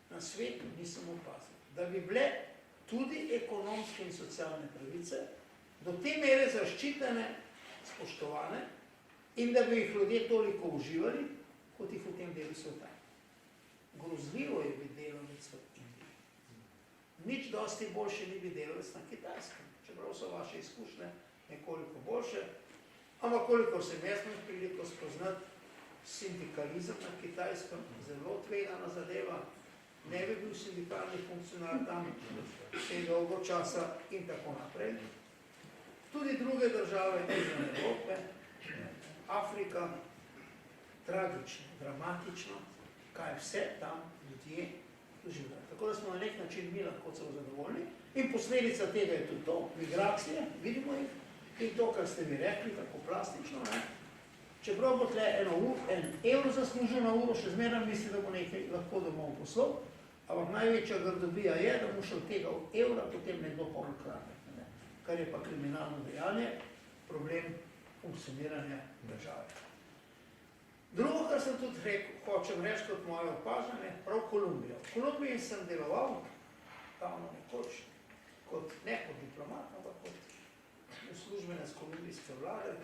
[SPEAKER 4] na svetu nisem opazil, da bi bile tudi ekonomske in socialne pravice do te mere zaščitene, spoštovane in da bi jih ljudje toliko uživali, kot jih v tem delu sveta. Grozljivo je biti delavec v Indiji. Nič dosti boljše ni biti delavec na Kitajskem, čeprav so vaše izkušnje nekoliko boljše, ampak koliko sem jaz imel priliko spoznati sindikalizem na Kitajskem, zelo tvegana zadeva, ne bi bil sindikalni funkcionar tam še dolgo časa in tako naprej. Tudi druge države izven Evrope, Afrika, tragično, dramatično, kaj vse tam ljudje doživljajo. Tako da smo na nek način mi lahko celo zadovoljni in posledica tega je tudi to, migracije, vidimo jih, in to, kar ste mi rekli, tako plastično, ne? Čeprav bo tle en evro zaslužil na uro, še zmeraj misli, da bo nekaj lahko domov poslal, ampak največja grdobija je, da mu še od tega evra potem nekdo polkrati, ne? Kar je pa kriminalno dejanje, problem funkcioniranja države. Drugo, kar sem tudi rekel, hočem reči kot moje opažanje, prav Kolumbijo. V Kolumbiji sem deloval, davno nekoč, ne kot diplomat, ampak kot uslužbenec kolumbijske vlade,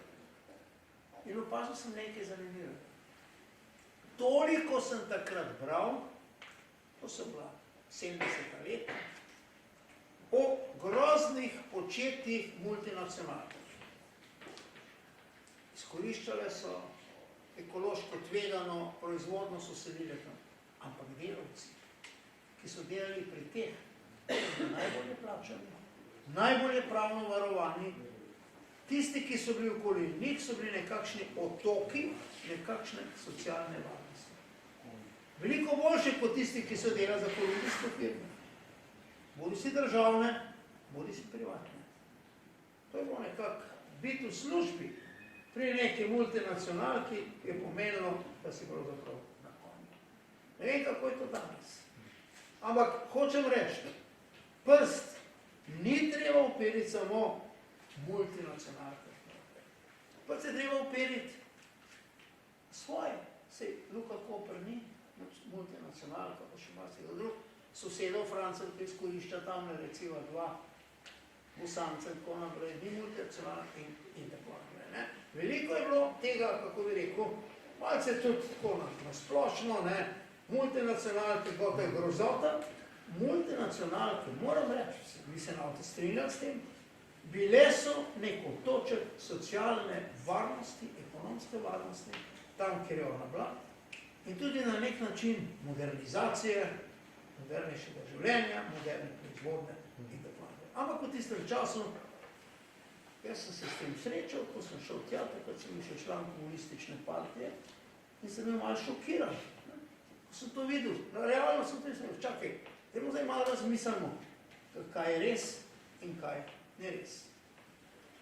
[SPEAKER 4] in opazil sem nekaj zanimivega. Toliko sem takrat bral, to so bila 70 let, o groznih početjih multinacionalk. Izkoriščale so ekološko tvegano proizvodno, so selile tam. Ampak delavci, ki so delali pri teh, najbolje plačani, najbolje pravno varovani, tisti, ki so bili okoli njih, so bili nekakšni otoki, nekakšne socialne varnosti. Veliko boljše kot tisti, ki so delali za kolumbijsko firmo. Bodi si državne, bodi si privatne. To je bilo nekako biti v službi pri neki multinacionalki, je pomenilo, da si pravzaprav na konju. Ne vem, kako je to danes. Ampak hočem reči, prst ni treba uperiti samo multinacionalke. Prst je treba uperiti svoje. Sej Luka Koper ni multinacionalka, pa še marsikdo drug. Sosedov Francev, ki izkorišča tamle recimo 2 Bosanca in tako naprej, ni multinacionalka in tako naprej. Veliko je bilo tega, kako bi rekel, malce tudi tako na splošno, multinacionalke, kot je grozota, multinacionalke, moram reči, bi se na to strinjali s tem, bile so nek otoček socialne varnosti, ekonomske varnosti, tam, kjer je ona bila, in tudi na nek način modernizacije, modernejšega življenja, moderne proizvodne in tako naprej. Ampak v tistem času, jaz sem se s tem srečal, ko sem šel tja, takrat sem bil še član komunistične partije in sem bil malo šokiran. Ko sem to videl, realno sem to videl, čakaj, temu zdaj malo razmislimo, kaj je res in kaj ne res.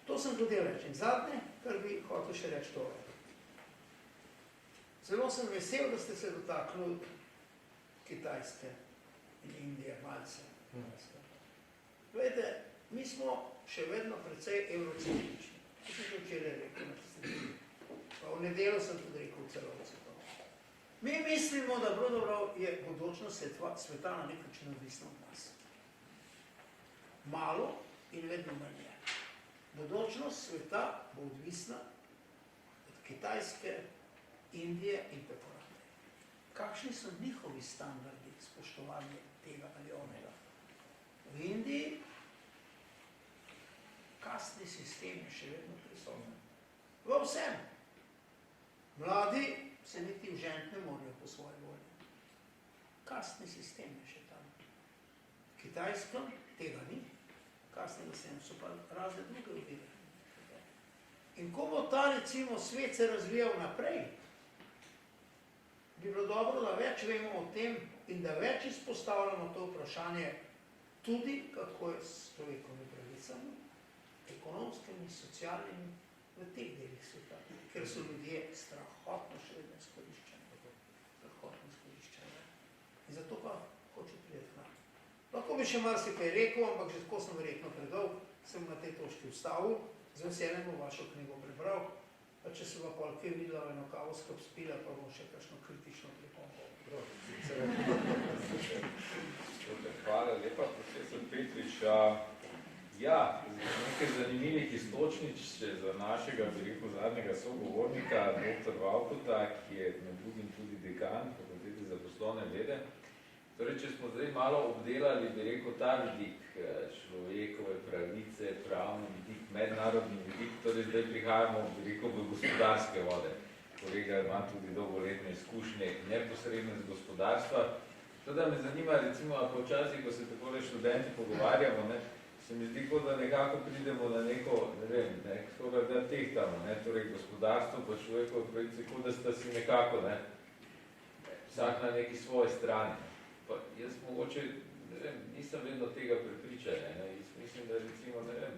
[SPEAKER 4] To sem hotel reči. In zadnje, kar bi hotel še reči tole. Zelo sem vesel, da ste se dotaknili Kitajske in Indije malce. Glejte, mi smo še vedno precej eurocentrični. To sem že včeraj rekel, pa v nedeljo sem tudi rekel celovce to. Mi mislimo, da pravzaprav je budućnost sveta na nek način odvisna od nas. Malo in vedno manj je. Budućnost sveta bo odvisna od Kitajske, Indije in tako naprej. Kakšni so njihovi standardi spoštovanja tega ali onega? V Indiji kastni sistem je še vedno prisoten. V vsem. Mladi se niti v žent ne morajo po svoji volji. Kastni sistem je še tam. V Kitajskem tega ni. Kastni sistem so pa razne druge ovire. In ko bo ta recimo svet se razvijal naprej, bi bilo dobro, da več vemo o tem in da več izpostavljamo to vprašanje tudi, kako je s človekovimi pravicami, ekonomskimi, socialnimi, v teh delih sveta, ker so ljudje strahotno še vedno izkoriščeni. Strahotno izkoriščeni. In zato pa hoče priti k nam. Lahko bi še marsikaj rekel, ampak že tako sem verjetno predolg, sem na tej točki vstavil, z veseljem bom vašo knjigo prebral, pa če se pa pol kaj videla v eno kavo skup spila, pa bom še kakšno kritično pripombo.
[SPEAKER 1] Hvala lepa, profesor Petrič. Ja, nekaj zanimivih istočnic za našega, bi rekel, zadnjega sogovornika, dr. Vavkota, ki je med drugim tudi dekan Fakultete za poslovne vede. Torej, če smo zdaj malo obdelali, bi rekel, ta vidik človekove pravice, pravni vidik, mednarodni vidik, torej zdaj prihajamo, bi rekel, v gospodarske vode. Kolega ima tudi dolgoletne izkušnje neposredne z gospodarstva. Teda me zanima, recimo, ako včasih, ko se takole študenti pogovarjamo, se mi zdi, kot da nekako pridemo na neko, ne vem, da tehtamo, torej gospodarstvo pa človekove pravice, kot da sta si nekako, vsak na neki svoji strani. Pa jaz mogoče, ne vem, nisem vedno tega prepričan, jaz mislim, da recimo, ne vem,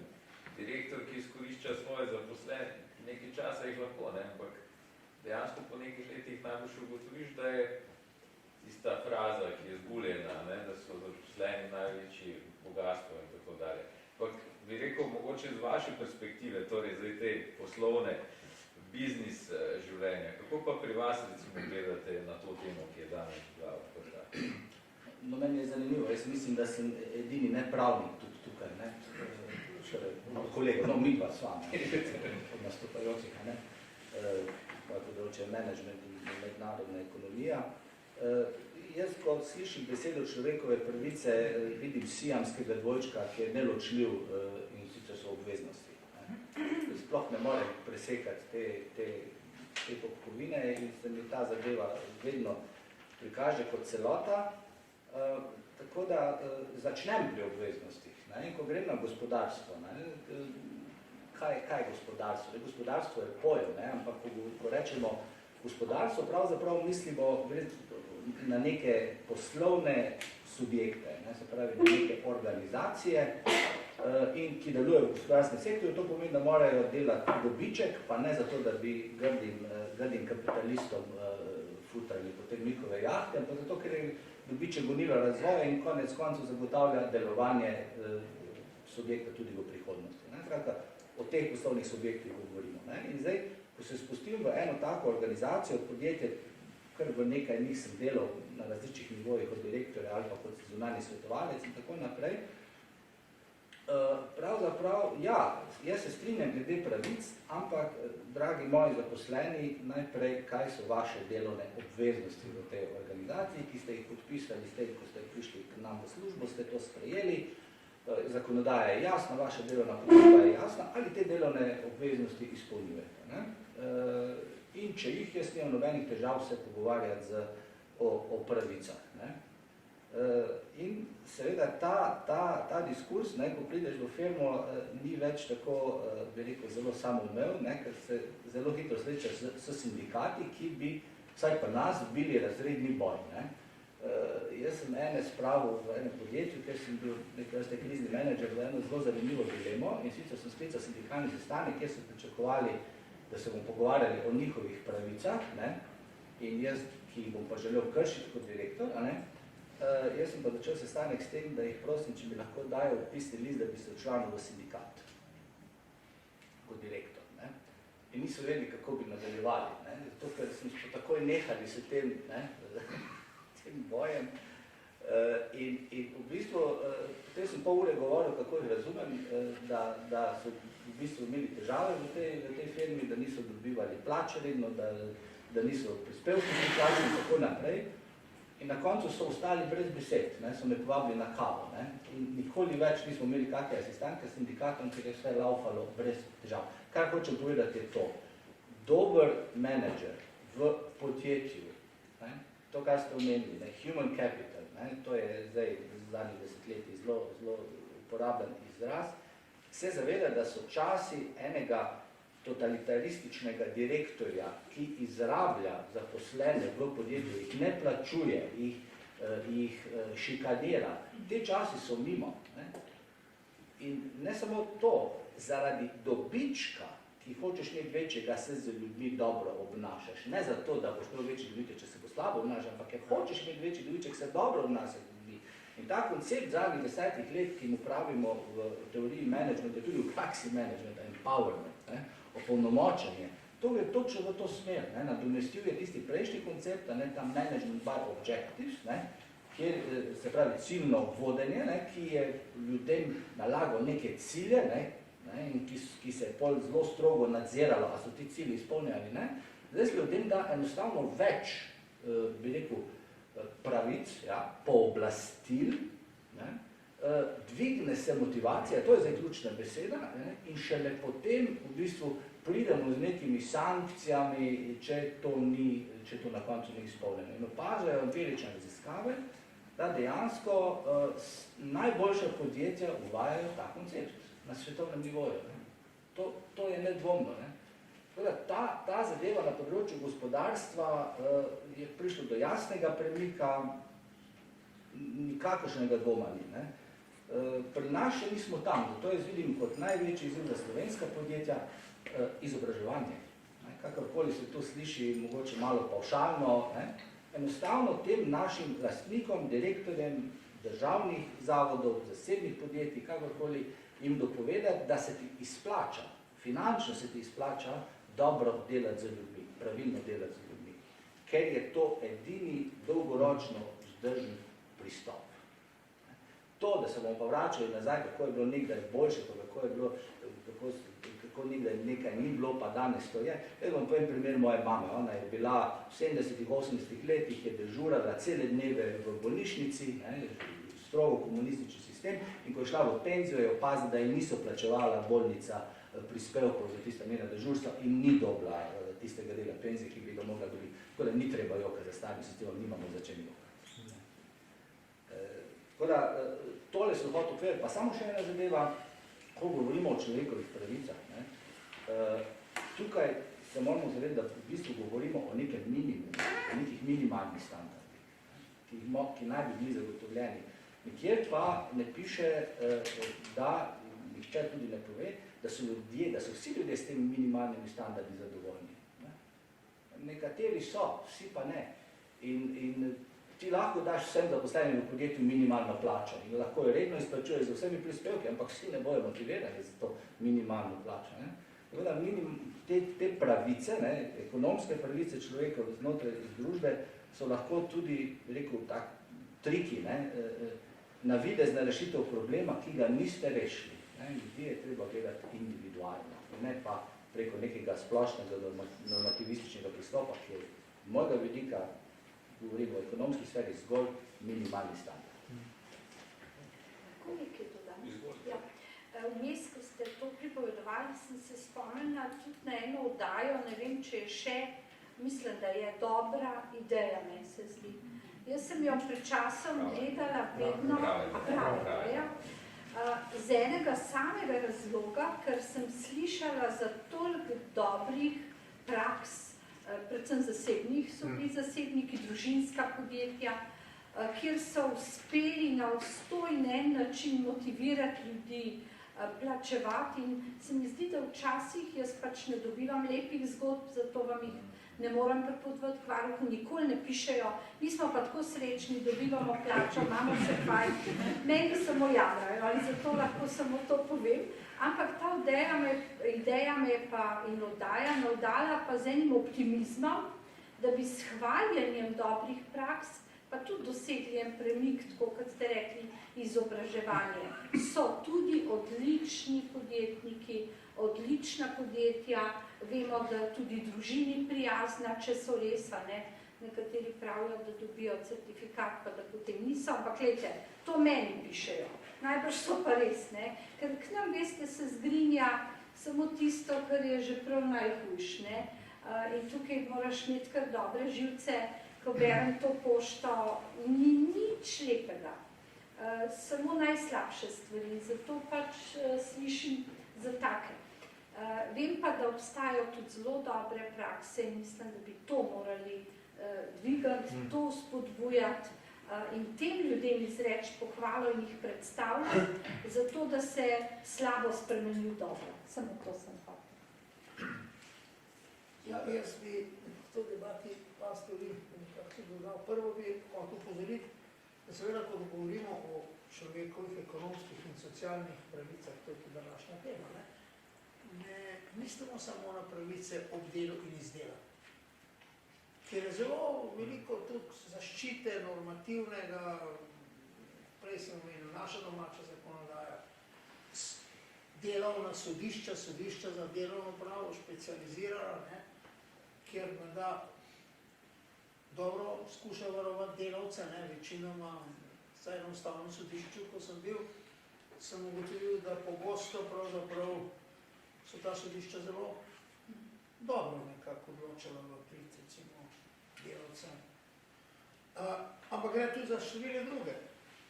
[SPEAKER 1] direktor, ki izkorišča svoje zaposlene, nekaj časa jih lahko, ampak dejansko po nekaj letih najbolj ugotoviš, da je tista fraza, ki je zguljena, da so zaposleni največji bogatstvo in tako dalje. Ampak bi rekel, mogoče z vaše perspektive, torej zdaj te poslovne, biznis življenja, kako pa pri vas recimo gledate na to temo, ki je danes bila odprta?
[SPEAKER 5] No, meni je zanimivo, jaz mislim, da sem edini nepravnik tudi tukaj, kolega, mi dva s vami, od nastopajočih, moje področje je management in mednarodna ekonomija. Jaz, ko slišim besedo človekove pravice, vidim siamskega dvojčka, ki je neločljiv in sicer so obveznosti. Sploh ne morem presekati te popkovine in se mi ta zadeva vedno prikaže kot celota. Tako da začnem pri obveznostih. In ko grem na gospodarstvo, kaj je gospodarstvo? Gospodarstvo je pojem, ampak ko rečemo gospodarstvo, pravzaprav mislimo na neke poslovne subjekte, se pravi na neke organizacije, in ki delujejo v gospodarskem sektorju, to pomeni, da morajo delati dobiček, pa ne zato, da bi grdim kapitalistom futrali potem njihove jahte, ampak zato, ker je dobiček gonilo razvoja in konec koncev zagotavlja delovanje subjekta tudi v prihodnosti. Skratka, o teh poslovnih subjektih govorimo. In zdaj, ko se spustim v eno tako organizacijo, podjetje, kar v nekaj njih sem delal na različnih nivojih od direktorja ali pa kot zunanji svetovalec in tako naprej, pravzaprav, ja, jaz se strinjam glede pravic, ampak, dragi moji zaposleni, najprej, kaj so vaše delovne obveznosti v tej organizaciji, ki ste jih podpisali, ko ste prišli k nam v službo, ste to sprejeli, zakonodaja je jasna, vaša delovna pogodba je jasna, ali te delovne obveznosti izpolnjujete. In če jih, jaz nimam nobenih težav se pogovarjati o pravicah. In seveda ta diskurs, ko prideš v firmo, ni več tako, bi rekel, zelo samoumev, ker se zelo hitro srečaš s sindikati, ki bi, vsaj pa nas, bili razredni boj. Jaz sem ene spravil v enem podjetju, kjer sem bil nekaj vrste krizni menedžer v eno zelo zanimivo dilemo in sicer sem sklical sindikalni sestanek, kjer so pričakovali, da se bom pogovarjali o njihovih pravicah, in jaz, ki jih bom pa želel kršiti kot direktor, jaz sem pa začel sestanek s tem, da jih prosim, če bi lahko dajal pisni list, da bi se včlanil v sindikat kot direktor. In niso vedeli, kako bi nadaljevali, zato ker smo takoj nehali s tem bojem. In v bistvu, potem sem pol ure govoril, kako jih razumem, da so v bistvu imeli težave v tej firmi, da niso dobivali plače redno, da niso prispevki plače in tako naprej. In na koncu so ostali brez besed, so me povabili na kavo. In nikoli več nismo imeli kakve asistanke s sindikatom, ker je vse laufalo brez težav. Kar hočem povedati je to. Dober menedžer v podjetju, to, kar ste omenili, human capital, to je zdaj v zadnjih desetletjih zelo uporabljen izraz, se zaveda, da so časi enega totalitarističnega direktorja, ki izrablja zaposlene v podjetju, jih ne plačuje, jih šikanira. Te časi so mimo. In ne samo to, zaradi dobička, ki hočeš nekaj večjega, se z ljudmi dobro obnašaš. Ne zato, da boš imel večji dobiček, če se bo slabo obnašal, ampak ker hočeš imeti večji dobiček, se dobro obnašaš z ljudmi. In ta koncept zadnjih 10 let, ki mu pravimo v teoriji managementa, tudi v praksi managementa, empowerment, opolnomočenje, to je točno v to smer. Nadomestil je tisti prejšnji koncept, ta management by objectives, kjer se pravi ciljno vodenje, ki je ljudem nalagal neke cilje, in ki se je pol zelo strogo nadziralo, a so ti cilji izpolnjali. Zdaj se ljudem da enostavno več, bi rekel, pravic, pooblastil, dvigne se motivacija, to je zdaj ključna beseda, in šele potem v bistvu pridemo z nekimi sankcijami, če to na koncu ni izpolnjeno. In opažajo empirične raziskave, da dejansko najboljša podjetja uvajajo ta koncept na svetovnem nivoju. To je nedvomno. Ne? Ta zadeva na področju gospodarstva je prišlo do jasnega premika, nikakršnega dvoma ni. Ne? Pri nas še nismo tam, zato jaz vidim kot največji izziv za slovenska podjetja izobraževanje. Kakorkoli se to sliši mogoče malo pavšalno, enostavno tem našim lastnikom, direktorjem državnih zavodov, zasebnih podjetij, kakorkoli jim dopovedati, da se ti izplača, finančno se ti izplača dobro delati z ljudmi, pravilno delati z ljudmi, ker je to edini dolgoročno vzdržen pristop. To, da se bomo pa vračali nazaj, kako je bilo nekdaj boljše, kako je bilo, kako nekdaj nekaj ni bilo, pa danes to je. Jaz vam povem primer moje mame. Ona je bila v 70-ih, 80-ih letih, je dežurala cele dneve v bolnišnici, strogo komunistični sistem, in ko je šla v penzijo, je opazila, da ji niso plačevala bolnica prispevkov za tista njena dežurstva in ni dobila tistega dela penzije, ki bi ga mogla dobiti. Tako da ni treba jokati za starim sistemom, nimamo za čem jokati. Tako da, tole so hotel povedati, pa samo še ena zadeva, ko govorimo o človekovih pravicah. Tukaj se moramo zavedati, da v bistvu govorimo o nekem minimumu, o nekih minimalnih standardih, ki naj bi bili zagotovljeni. Nikjer pa ne piše, da nihče tudi ne pove, da so vsi ljudje s temi minimalnimi standardi zadovoljni. Nekateri so, vsi pa ne. In ti lahko daš vsem zaposlenim v podjetju minimalno plačo in lahko jo redno izplačuješ z vsemi prispevki, ampak vsi ne bojo motivirani za to minimalno plačo. Tako da te pravice, ekonomske pravice človeka znotraj družbe so lahko tudi, rekel, tak triki, navidezna rešitev problema, ki ga niste rešili. Ljudi je treba gledati individualno, ne pa preko nekega splošnega normativističnega pristopa, ki je mojega vidika, govorimo o ekonomski sferi, zgolj minimalni standard.
[SPEAKER 3] Kako nekaj dodam? Ja. Vmes, ko ste to pripovedovali, sem se spomnila tudi na eno oddajo, ne vem, če je še, mislim, da je dobra ideja, meni se zdi. Jaz sem jo pred časom gledala vedno z enega samega razloga, ker sem slišala za toliko dobrih praks, predvsem zasebnih, so bili zasebniki, družinska podjetja, kjer so uspeli na obstojen način motivirati ljudi, plačevati in se mi zdi, da včasih jaz pač ne dobivam lepih zgodb, zato vam jih ne moram prepovedati k varuhu, nikoli ne pišejo, mi smo pa tako srečni, dobivamo plačo, imamo se fajn, meni samo jamrajo, ali zato lahko samo to povem, ampak ta ideja me je pa in oddaja navdala pa z enim optimizmom, da bi s hvaljenjem dobrih praks pa tudi dosegli en premik, tako kot ste rekli, izobraževanje. So tudi odlični podjetniki, odlična podjetja, vemo, da tudi družini prijazna, če so res, nekateri pravijo, da dobijo certifikat, pa da potem niso, ampak gledajte, to meni pišejo. Najbrž so pa res, ker k nam, veste, se zgrinja samo tisto, kar je že prav najhujš, in tukaj moraš imeti kar dobre živce, ko berem to pošto, ni nič lepega, samo najslabše stvari, zato pač slišim za take. Vem pa, da obstajajo tudi zelo dobre prakse in mislim, da bi to morali dvigati, to spodbujati in tem ljudem izreči pohvalo in jih predstavljati, zato da se slabo spremeni v dobro. Samo to sem hotel.
[SPEAKER 4] Ja, jaz bi v to debati pastori nekako dodal. Prvo bi hotel upozoriti, da seveda, ko govorimo o človekovih ekonomskih in socialnih pravicah, to je tudi današnja tema, ne mislimo samo na pravice ob delu in izdela. Ker je zelo veliko tudi zaščite normativnega, prej sem omenil, naša domača zakonodaja, delovna sodišča za delovno pravo specializirala, kjer da dobro skuša varovati delavce, večinoma, vsaj na ustavnem sodišču, ko sem bil, sem ugotovil, da pogosto pravzaprav so ta sodišča zelo dobro nekako odločala v prid, recimo, delavcem. Ampak gre tudi za številne druge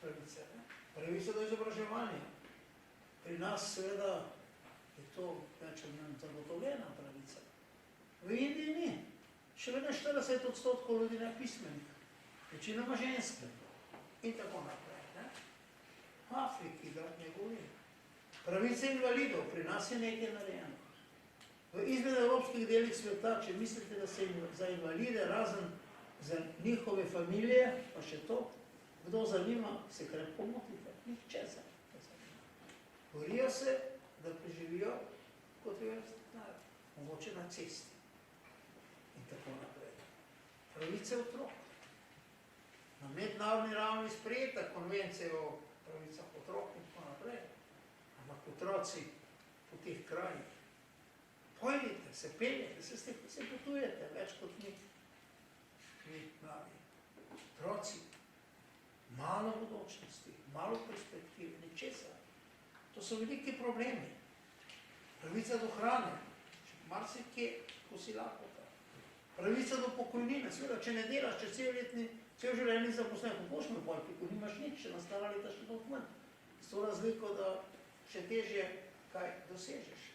[SPEAKER 4] pravice. Ne? Pravice do izobraževanja. Pri nas seveda je to več ali manj zagotovljena pravica. V Indiji ni. Še vedno 40% ljudi nepismenih. Večinoma ženske. In tako naprej. Ne? V Afriki, da ne govorim. Pravice invalidov, pri nas je nekaj narejeno. V izmed evropskih delih sveta, če mislite, da se za invalide, razen za njihove familije, pa še to, kdo zanima, se krepko motite. Nihče se ne zanima. Borijo se, da preživijo kot verski narod. Mogoče na cesti. In tako naprej. Pravice otrok. Na mednarodni ravni sprejeta konvencija o pravicah otrok in tako naprej. Ampak otroci po teh krajih. Pojdite, se peljete, se potujete, več kot mi mladi. Otroci, malo bodočnosti, malo perspektive, ničesar. To so veliki problemi. Pravica do hrane, marsikje, ko si lakota. Pravica do pokojnine, seveda, če ne delaš, če cel življenje zaposlen, kako boš me pojti, ko nimaš nič, če nastala leta še dolg manj. S to razliko, da še težje kaj dosežeš.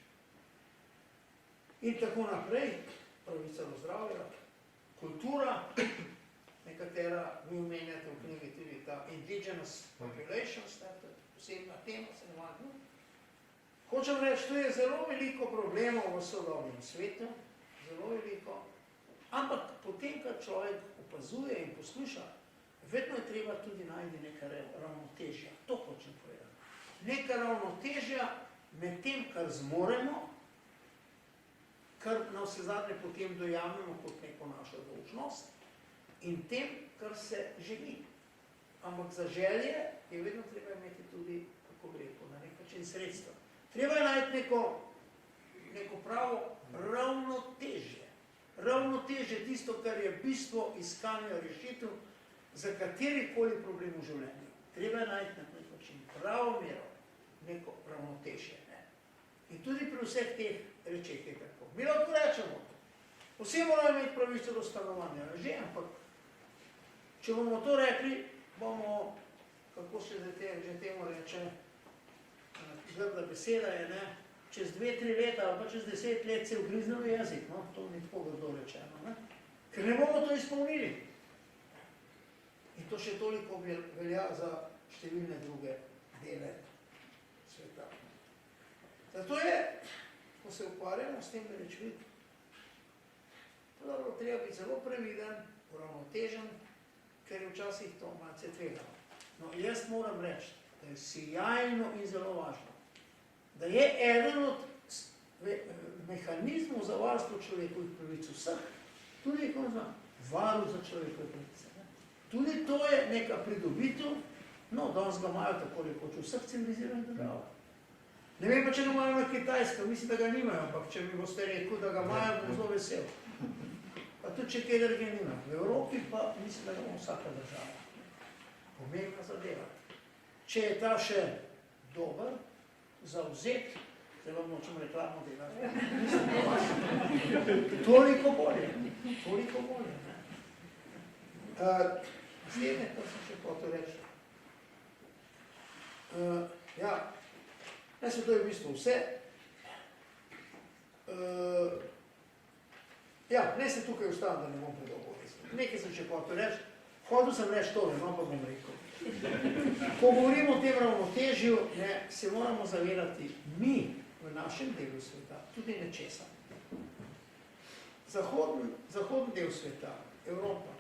[SPEAKER 4] In tako naprej, pravica do zdravja, kultura, nekatera, vi omenjate v knjigi tudi ta indigenous populations, posebna tema, se ne manj. Hočem reči, tu je zelo veliko problemov v sodobnem svetu, zelo veliko, ampak potem, kad človek opazuje in posluša, vedno je treba tudi najti neka ravnotežja. To hočem povedati. Neka ravnotežja med tem, kar zmoremo, kar na vse zadnje potem dojamemo kot neko našo dolžnost in tem, kar se želi. Ampak za želje je vedno treba imeti tudi, kako bi rekel, na nek način sredstva. Treba je najti neko pravo ravnotežje. Ravnotežje je tisto, kar je bistvo iskanja rešitev za katerikoli problem v življenju. Treba je najti na nek način pravo mero, neko ravnotežje. In tudi pri vseh teh rečeh je tako. Mi lahko rečemo, vsi morajo imeti pravico do stanovanja, že, ampak če bomo to rekli, bomo, kako se že temu reče, grda beseda je, ne, čez 2-3 leta ali pa čez 10 let se ugriznil jezik, no, to ni tako grdo rečeno, ne, ker ne bomo to izpolnili. In to še toliko velja za številne druge dele sveta. Zato je, ko se ukvarjamo s tem rečmi, treba biti zelo previden, uravnotežen, ker je včasih to malce tvegano. No, jaz moram reči, da je sijajno in zelo važno, da je eden od mehanizmov za varstvo človekovih pravic vseh, tudi varuh za človekove pravice. Tudi to je neka pridobitev, no, danes ga imajo tako rekoč v vseh civiliziranih državah. Ne vem pa, če ga imajo na Kitajsko, mislim, da ga nimajo, ampak če mi boste rekel, da ga imajo, bom zelo vesel. Pa tudi, če kaj drugega nima. V Evropi pa mislim, da ga ima vsaka država. Pomembna zadeva. Če je ta še dober, zavzet, zdaj vam nočem reklamo delati, mislim, da vaš, toliko bolje. Toliko bolje. Naslednje, kar sem še hotel reči. Ja, to je v bistvu vse. Ja, ne se tukaj ustavim, da ne bom predolgo rekel. Nekaj sem še hotel reči. Hotel sem reči tole, no pa bom rekel. Ko govorimo o tem ravnotežju, se moramo zavedati mi v našem delu sveta, tudi nečesa. Zahodni del sveta, Evropa,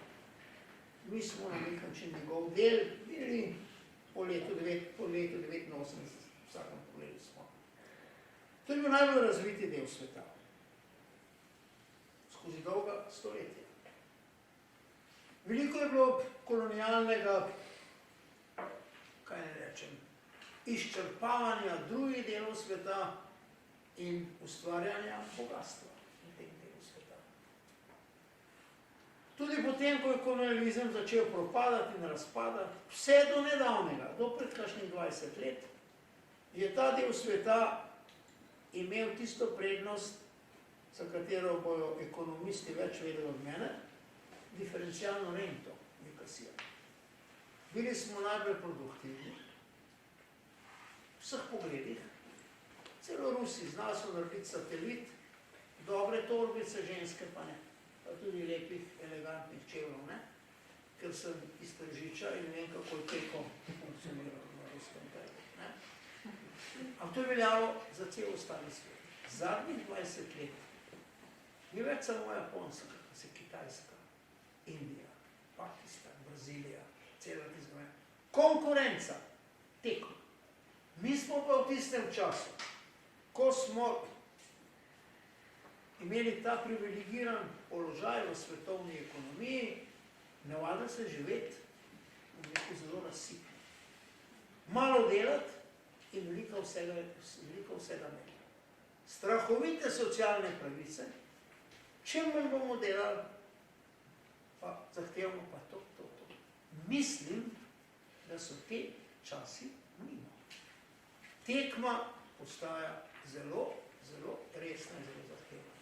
[SPEAKER 4] mi smo na nek način njegov del bili po letu 1989, vsakem pogledu smo. To je bil najbolj razviti del sveta. Skozi dolga stoletja. Veliko je bilo kolonialnega, kaj ne rečem, izčrpavanja drugih delov sveta in ustvarjanja bogatstva v tem delu sveta. Tudi potem, ko je kolonializem začel propadati in razpadati, vse do nedavnega, do pred kakšnih 20 let, je ta del sveta imel tisto prednost, za katero bojo ekonomisti več vedeli od mene, diferencialno rento, nekasija. Bili smo najbolj produktivni, v vseh pogledih, celo Rusi, znali so narediti satelit, dobre torbice, ženske pa ne, pa tudi lepih, elegantnih čevljev, ne? Ker sem iz Tržiča in vem, kako je teko funkcioniral na ruskem trgu. Ampak to je veljalo za cel ostali svet. Zadnjih 20 let ni več samo Japonska, se Kitajska, Indija, Pakistan, Brazilija, cela tizgovena. Konkurenca, tekma. Mi smo pa v tistem času, ko smo imeli ta privilegiran položaj v svetovni ekonomiji, navada se živeti v neko zelo razsipno. Malo delati in veliko vsega ne. Strahovite socialne pravice, čem manj bomo delali, pa zahtevamo pa to. Mislim, da so te časi mimo. Tekma postaja zelo, zelo resna in zelo zahtevna.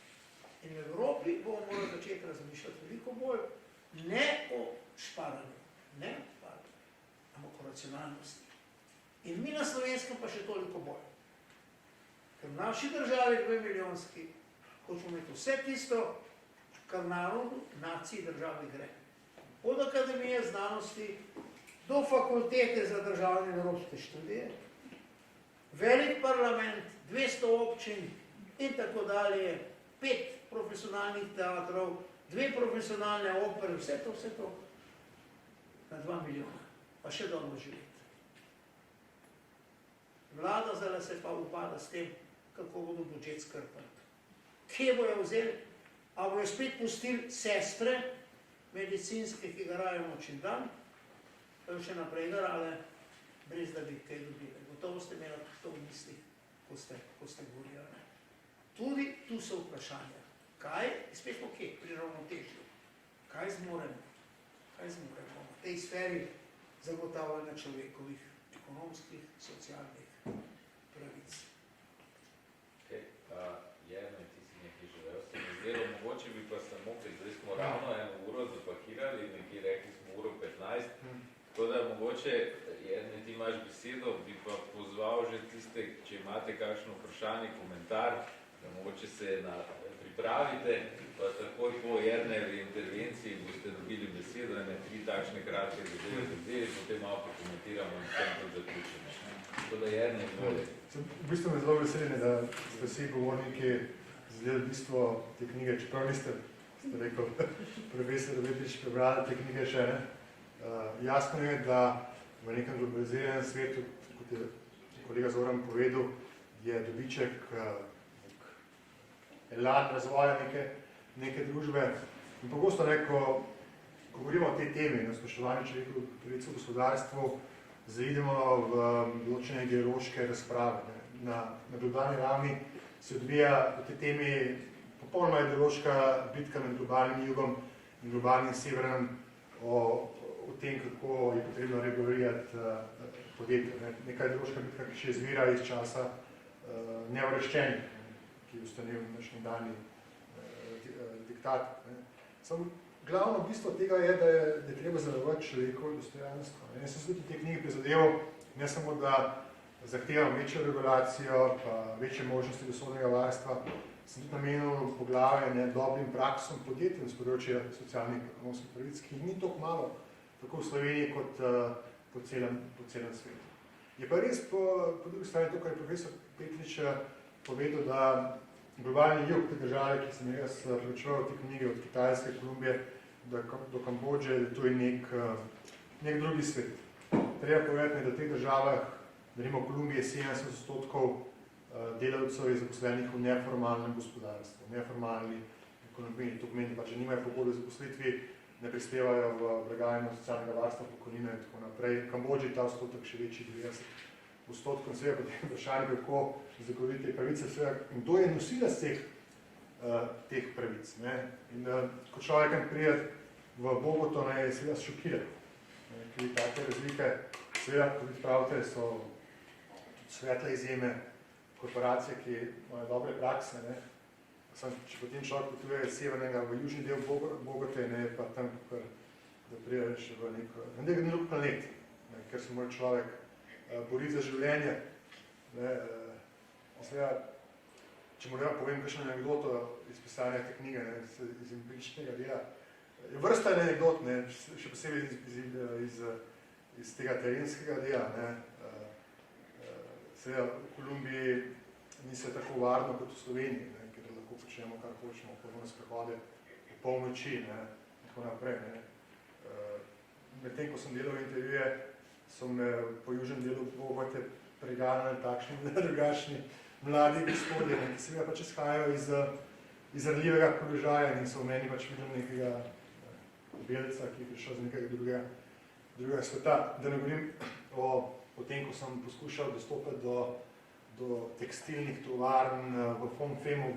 [SPEAKER 4] In v Evropi bomo morali začeti razmišljati veliko bolj, ne o šparanju, ampak o racionalnosti. In mi na Slovenskem pa še toliko bolj. Ker v naši državi 2 milijonski hočemo imeti vse tisto, kar narodu, naciji državi gre. Od Akademije znanosti do fakultete za državne in evropske študije, velik parlament, 200 občin in tako dalje, 5 profesionalnih teatrov, 2 profesionalne opere, vse to na 2 milijona, pa še dobro živeti. Vlada zdaj se pa upada s tem, kako bodo budžet skrpali. Kje bojo vzeli? A bojo spet pustili sestre, medicinske, ki garajo noč in dan, pa jo še naprej garale, brez da bi kaj dobili. Gotovo ste imeli to v mislih, ko ste govorili. Tudi tu so vprašanja. Kaj? Spet ok, pri ravnotežju. Kaj zmoremo? V tej sferi zagotavljanja človekovih, ekonomskih, socialnih pravic.
[SPEAKER 1] Jernej, ti si nekaj želel, se mi zdelo, mogoče bi pa samo, ker zdaj smo ravno 1 uro zapakirali, nekaj rekli smo 1:15, tako da mogoče, Jernej, ti imaš besedo, bi pa pozval že tiste, če imate kakšno vprašanje, komentar, da mogoče se pripravite, pa takoj po Jernejevi intervenciji boste dobili besedo, 3 takšne kratke zadeve, potem malo pokomentiramo in vsem to zaključimo. Tako da Jernej, bolje.
[SPEAKER 2] V bistvu me zelo veselim, da ste vsi govorniki zgledali bistvo te knjige, čeprav niste, ste rekel, profesor Lepič, prebrali te knjige še, ne? Jasno je, da v nekem globaliziranem svetu, kot je kolega Zoran povedal, je dobiček elan razvoja neke družbe. In pogosto ko govorimo o tej temi, na spoštovanju človekovih pravic v gospodarstvu, zaidemo v določene ideološke razprave. Na globalni ravni se odvija v tej temi popolnoma ideološka bitka med globalnim jugom in globalnim severem o tem, kako je potrebno regulirati podjetja. Neka ideološka bitka, ki še izvira iz časa nevreščenih, ki je ustanil naš nedavni diktat. Glavno bistvo tega je, da je treba zarovati človekovo dostojanstvo. Jaz sem se tudi v tej knjigi prizadeval, ne samo, da zahtevam večjo regulacijo, pa večje možnosti do sodnega varstva, sem tudi namenil poglavje dobrim praksom podjetjem z področja socialnih in ekonomskih pravic, ki ni toliko malo, tako v Sloveniji kot po celem svetu. Je pa res po drugi strani to, kar je profesor Petrič povedal, da globalni jug te države, ki sem jaz preučeval te knjige od Kitajske, Kolumbije do Kambodže, da to je nek drugi svet. Treba povedati, da v teh državah, denimo v Kolumbiji, 70% delavcev je zaposlenih v neformalnem gospodarstvu, neformalni ekonomiji. To pomeni, da nimajo pogodbe o zaposlitvi, ne prispevajo v blagajno socialnega varstva, pokojnine in tako naprej. V Kambodži ta odstotek še večji 90%, seveda potem vprašanje, kako zagotoviti te pravice, in kdo je nosilec teh pravic. In ko človek pride v Bogoto, je seveda šokiran. Ker take razlike, seveda, kot pravite, so svetle izjeme korporacije, ki imajo dobre prakse. Če potem človek potuje iz severnega v južni del Bogote, pa tam, da pride še v nek drug planet. ne, ker se mora človek boriti za življenje. Ne, seveda, če moram povem kakšno anekdoto iz pisanja te knjige, ne, iz empiričnega dela, je vrsta anekdot, ne, še posebej iz tega terenskega dela. Ne, seveda v Kolumbiji ni se tako varno kot v Sloveniji, ne, ker lahko počnemo kar hočemo, prvno sprehode v polnoči, ne, in tako naprej. Ne. Medtem, ko sem delal intervjuje, so me po južnem delu Bogate preganjali takšni drugačni mladi gospodje, ki se mi pač izhajajo iz ranljivega položaja in so v meni pač videli nekega belca, ki je prišel z nekega drugega sveta. Da ne govorim o tem, ko sem poskušal dostopati do tekstilnih tovarn v Phnom Phenu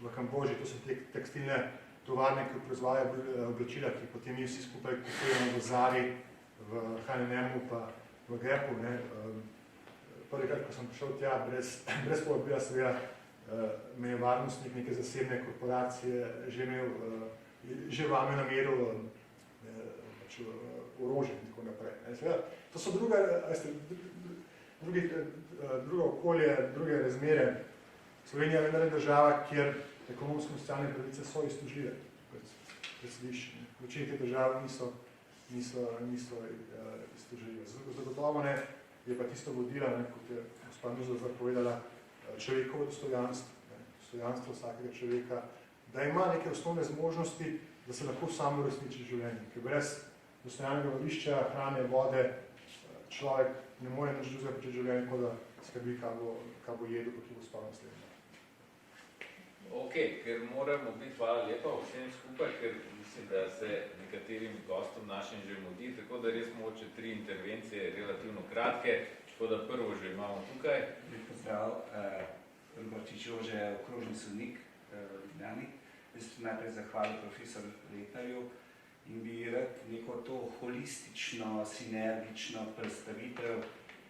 [SPEAKER 2] v Kambodži. To so te tekstilne tovarne, ki proizvajajo oblačila, ki potem mi vsi skupaj kupujemo v Zari, v H&M-u pa v Gapu. Prvekrat, ko sem prišel tja, brez povabila seveda, me je varnostnik neke zasebne korporacije že vame nameril orožje in tako naprej. Seveda, to so drugo okolje, druge razmere. Slovenija je vendar država, kjer ekonomske in socialne pravice so iztožljive pred sodišči. Večini te države niso iztožljive. Zagotovo ne, je pa tisto vodila, ne, kot je gospa Nuzova povedala, človekovo dostojanstvo, dostojanstvo vsakega človeka, da ima neke osnovne zmožnosti, da se lahko samo uresniči življenje. Ker brez dostojanega lovišča, hrane, vode, človek ne more nič drugega početi življenje, kot da skrbi, kaj bo jedel, kot bo spal naslednje.
[SPEAKER 1] Ok, ker moramo biti, hvala lepa vsem skupaj, ker mislim, da se nekaterim gostom našim že mudi, tako da res mogoče 3 intervencije relativno kratke, tako da prvo že imamo tukaj.
[SPEAKER 6] Lep pozdrav, Gorčič Jože, okrožni sodnik v Ljubljani. Jaz najprej zahvalil profesor Letnarju in bi rad neko to holistično, sinergično predstavitev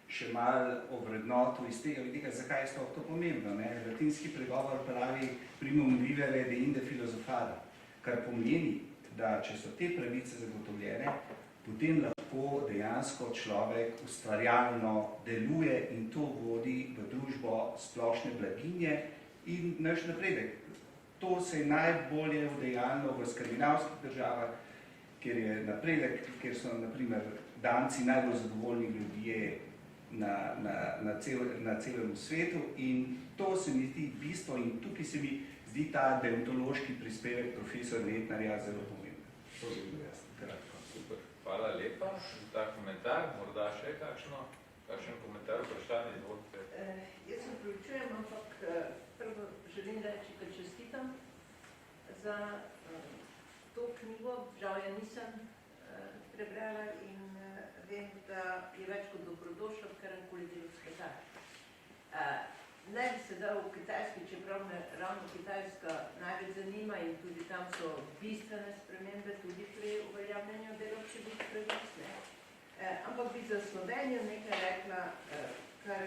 [SPEAKER 6] še malo ovrednotil iz tega vidika, zakaj je to pomembno. Ne? Latinski pregovor pravi primum vivere deinde filosofare, kar pomeni, da če so te pravice zagotovljene, potem lahko dejansko človek ustvarjalno deluje in to vodi v družbo splošne blaginje in naš napredek. To se je najbolje udejanilo v skandinavskih državah, kjer je napredek, kjer so na primer Danci najbolj zadovoljni ljudje na celem svetu in to se mi zdi bistvo in tukaj se mi zdi ta deontološki prispevek profesor Letnarja zelo pomemben. To je bilo jaz, kratko.
[SPEAKER 1] Super, hvala lepa za ta komentar. Morda še kakšen komentar, vprašanje, izvolite.
[SPEAKER 7] Jaz se vključujem, ampak prvo želim reči, da čestitam za to knjigo. Žal ja nisem prebrala in vem, da je več kot dobrodošla v kateremkoli delu sveta. Ne bi se dal v Kitajski, čeprav me ravno Kitajska največ zanima in tudi tam so bistvene spremembe tudi pri uveljavljanju delavčevih pravic. Ampak bi za Slovenijo nekaj rekla, kar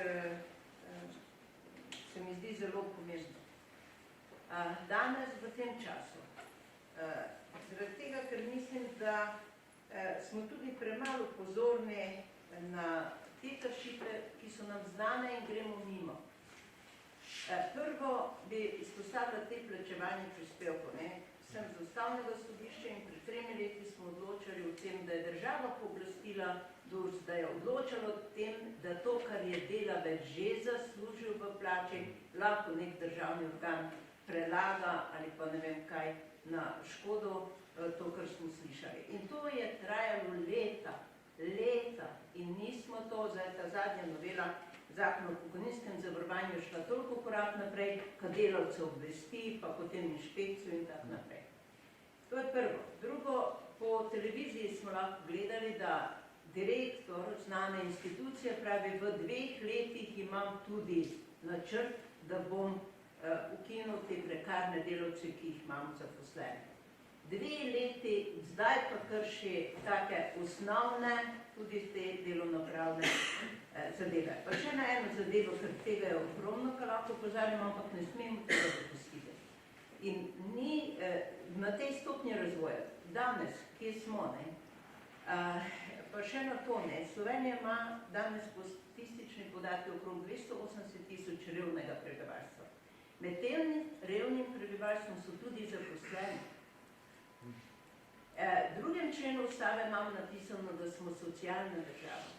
[SPEAKER 7] se mi zdi zelo pomembno. Danes v tem času, zaradi tega, ker mislim, da smo tudi premalo pozorni na te kršitve, ki so nam znane in gremo mimo. Prvo bi izpostavila te plačevanje prispevkov. Sem z ustavnega sodišča in pred 3 leti smo odločali o tem, da je država pooblastila DURS, da je odločalo o tem, da to, kar je delavec že zaslužil v plači, lahko nek državni organ prelaga ali pa ne vem kaj na škodo, to, kar smo slišali. In to je trajalo leta in nismo to, zdaj ta zadnja novela Zakon o pokojninskem zavarovanju šla toliko korak naprej, kad delavce obvesti, pa potem inšpekcijo in tako naprej. To je prvo. Drugo, po televiziji smo lahko gledali, da direktor znane institucije pravi, v 2 letih imam tudi načrt, da bom ukinil te prekarne delavce, ki jih imam zaposlene. 2 leti, zdaj pa krši take osnovne, tudi te delovnopravne zadeve. Pa še na eno zadevo, ker tega je ogromno, kar lahko pozarjamo, ampak ne smemo tega dopustiti. In ni na tej stopnji razvoja, danes, kje smo, Pa še na to ne. Slovenija ima danes po statistični podatki okrog 280 tisoč revnega prebivalstva. Med tem revnim prebivalstvom so tudi zaposleni. V drugem členu ustave imamo napisano, da smo socialna država.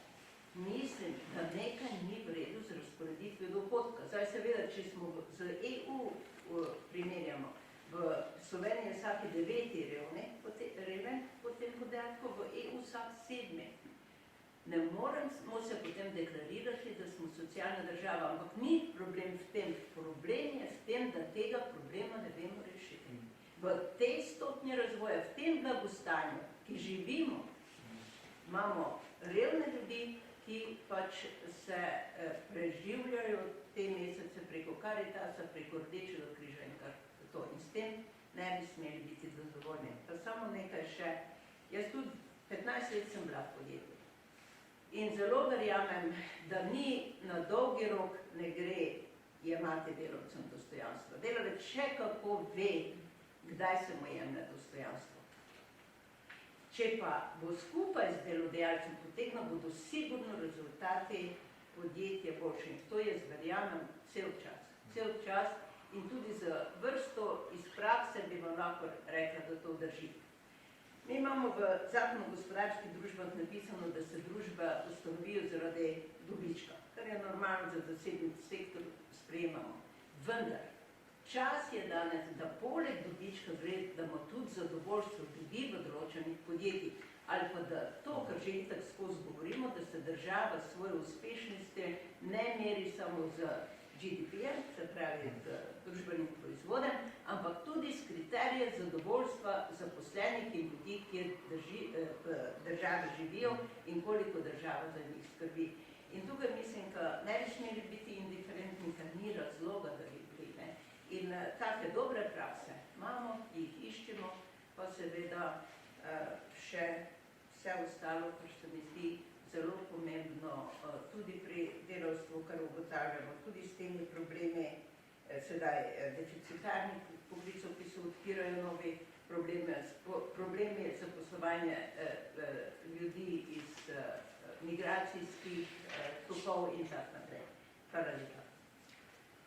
[SPEAKER 7] Mislim, da nekaj ni v redu z razporeditvijo dohodka. Zdaj seveda, če smo z EU primerjamo, v Sloveniji vsaki 9 reven po tem podatku, v EU vsak 7. Ne moremo se potem deklarirati, da smo socialna država, ampak ni problem v tem. Problem je v tem, da tega problema ne vemo rešiti. V tej stopnji razvoja, v tem blagostanju, ki živimo, imamo revne ljudi, ki pač se preživljajo te mesece preko Karitasa, preko Rdečega križa in kar to. In s tem ne bi smeli biti zadovoljni. Pa samo nekaj še. Jaz tudi 15 let sem bila v podjetju. In zelo verjamem, da ni na dolgi rok ne gre jemati delavcem dostojanstva. Delavec še kako ve, kdaj se mu jemlje dostojanstvo. Če pa bo skupaj z delodajalcem potegnil, bodo sigurno rezultati podjetja boljši. In to jaz verjamem cel čas. Cel čas in tudi z vrsto iz prakse bi vam lahko rekla, da to drži. Mi imamo v Zakonu o gospodarskih družbah napisano, da se družbe ustanovijo zaradi dobička, kar je normalno za zasebni sektor sprejemamo. Vendar, čas je danes, da poleg dobička gledamo tudi zadovoljstvo ljudi v določenih podjetjih, ali pa da to, kar že itak skozi govorimo, da se država svoje uspešnosti ne meri samo z GDP-jem, se pravi z družbenim proizvodem, ampak tudi s kriterije zadovoljstva zaposlenih in ljudi, kjer države živijo in koliko država za njih skrbi. In tukaj mislim, da ne bi smeli biti indiferentni, ker ni razloga, da bi bili. Ne? In take dobre prakse imamo, jih iščemo, pa seveda še vse ostalo, kar se mi zdi zelo pomembno, tudi pri delavstvu, kar ugotavljamo, tudi s temi problemi, sedaj deficitarnih poklicov, ki se odpirajo novi problemi zaposlovanja ljudi iz migracijskih tokov in tak naprej. Hvala lepa.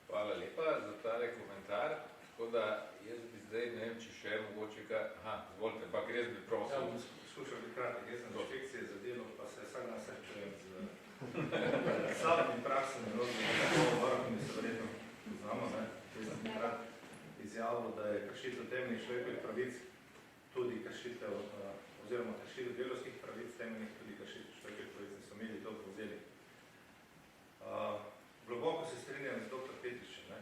[SPEAKER 1] Hvala lepa za tale komentar. Tako da jaz bi zdaj, ne vem, če še mogoče kaj... Aha, zvolite, pa res bi prosil.
[SPEAKER 8] Ja, bom skušal biti kratek. Jaz sem inšpekcije za delo, pa se vsak dan srečujem z slabimi praksami, varuhami se verjetno poznamo, ne? Jaz sem takrat izjavil, da je kršitev temeljnih človekovih pravic tudi kršitev, oziroma kršitev delovskih pravic temeljnih, tudi kršitev človekovih pravic, in so imeli to povzeli. Globoko se strinjam z dr. Petričem, ne?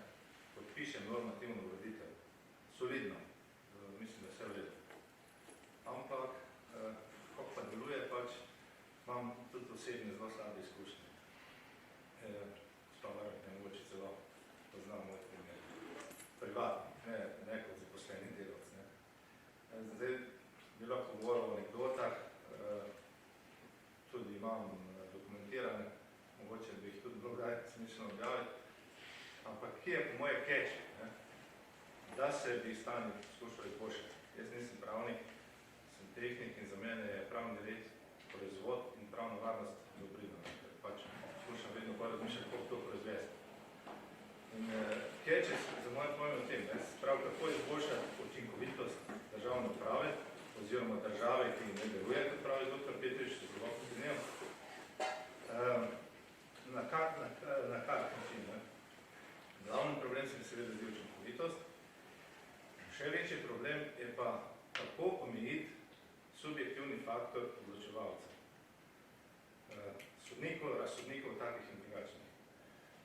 [SPEAKER 8] Podpišem normativno ureditev, solidno, mislim, da je vse v redu. Ampak, kako pa deluje, pač imam tudi osebne zelo slabe izkušnje. Spomar, ne mogoče celo poznam moj primer. Privatno, ne kot zaposleni delavc. Ne. Zdaj bi lahko govoril o anekdotah, tudi imam dokumentirane, mogoče bi jih tudi bilo kdaj smiselno objaviti. Ampak kje je po moje catch, da se bi stanje skušali izboljšati? Jaz nisem pravnik, sem tehnik in za mene je pravni red, proizvod in pravna varnost dobrina. Pač skušam vedno pa razmišljati, kako to proizvesti. In catch je za moje pojme v tem, prav kako izboljšati učinkovitost državne uprave oziroma države, ki ne deluje, kot pravi dr. Petrič, se zelo pozdravljam. Na kak način? Glavni problem se mi seveda zdi učinkovitost. Še večji problem je pa, kako omejiti subjektivni faktor odločevalca. Sodnikov takih in drugačnih.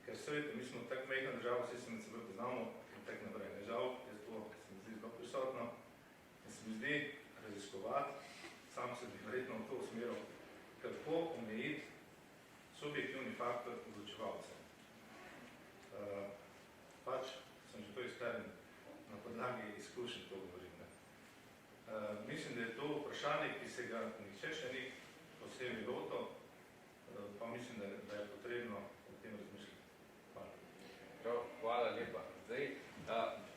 [SPEAKER 8] Ker seveda, mi smo tako majhna država, vsi se med seboj poznamo in tako naprej. Nežal, jaz to se mi zdi zelo prisotno in se mi zdi raziskovati, sam se bi verjetno v to usmeril, kako omejiti subjektivni faktor odločevalca. Pač sem že to izkaren na podlagi izkušenj to govorim. Mislim, da je to vprašanje, ki se ga nihče še ni posebej lotil, pa mislim, da je potrebno o tem razmišljati. Hvala.
[SPEAKER 1] Hvala lepa. Zdaj,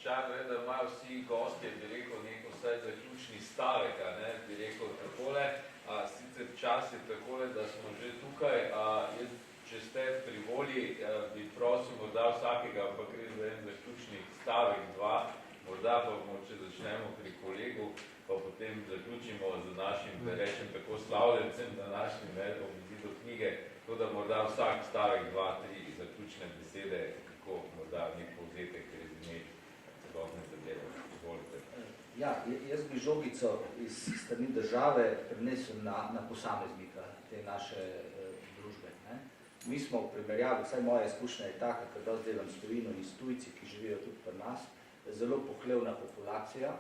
[SPEAKER 1] čakam, da imajo vsi gostje, bi rekel, neko vsaj zaključni stavek, bi rekel takole. čas je takole, da smo že tukaj. Jaz, če ste pri volji, bi prosil morda vsakega, ampak res za en zaključni stavek, dva, morda pa moče začnemo pri kolegu, pa potem zaključimo z našim, da rečem tako, slavljencem današnjim obizidu knjige, tako da morda vsak stavek, dva, tri zaključne besede, kako morda nek povzetek rezime celotne zadeve. Izvolite.
[SPEAKER 5] Ja, jaz bi žogico iz strani države prinesel na posameznika te naše družbe. Ne? Mi smo v primerjavi, vsaj moja izkušnja je taka, ker dosti delam s tujino in s tujci, ki živijo tudi pri nas, zelo pohlevna populacija.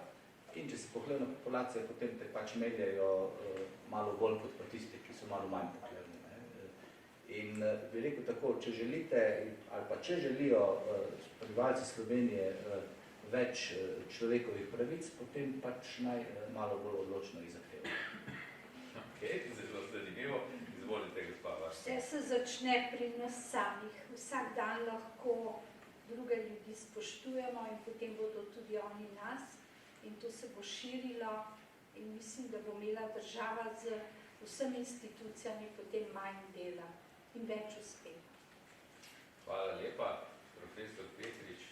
[SPEAKER 5] In če si pohlevna populacija, potem te pač meljajo malo bolj kot pa tisti, ki so malo manj pohlevni. Ne? In bi rekel tako, če želite, ali pa če želijo prebivalci Slovenije več človekovih pravic, potem pač naj malo bolj odločno jih zahtevajo.
[SPEAKER 1] Ok, zelo zanimivo. Izvolite, gospa Vaš.
[SPEAKER 3] Vse se začne pri nas samih. Vsak dan lahko druge ljudi spoštujemo in potem bodo tudi oni nas. In to se bo širilo in mislim, da bo imela država z vsemi institucijami potem manj dela in več uspeha.
[SPEAKER 1] Hvala lepa, profesor Petrič.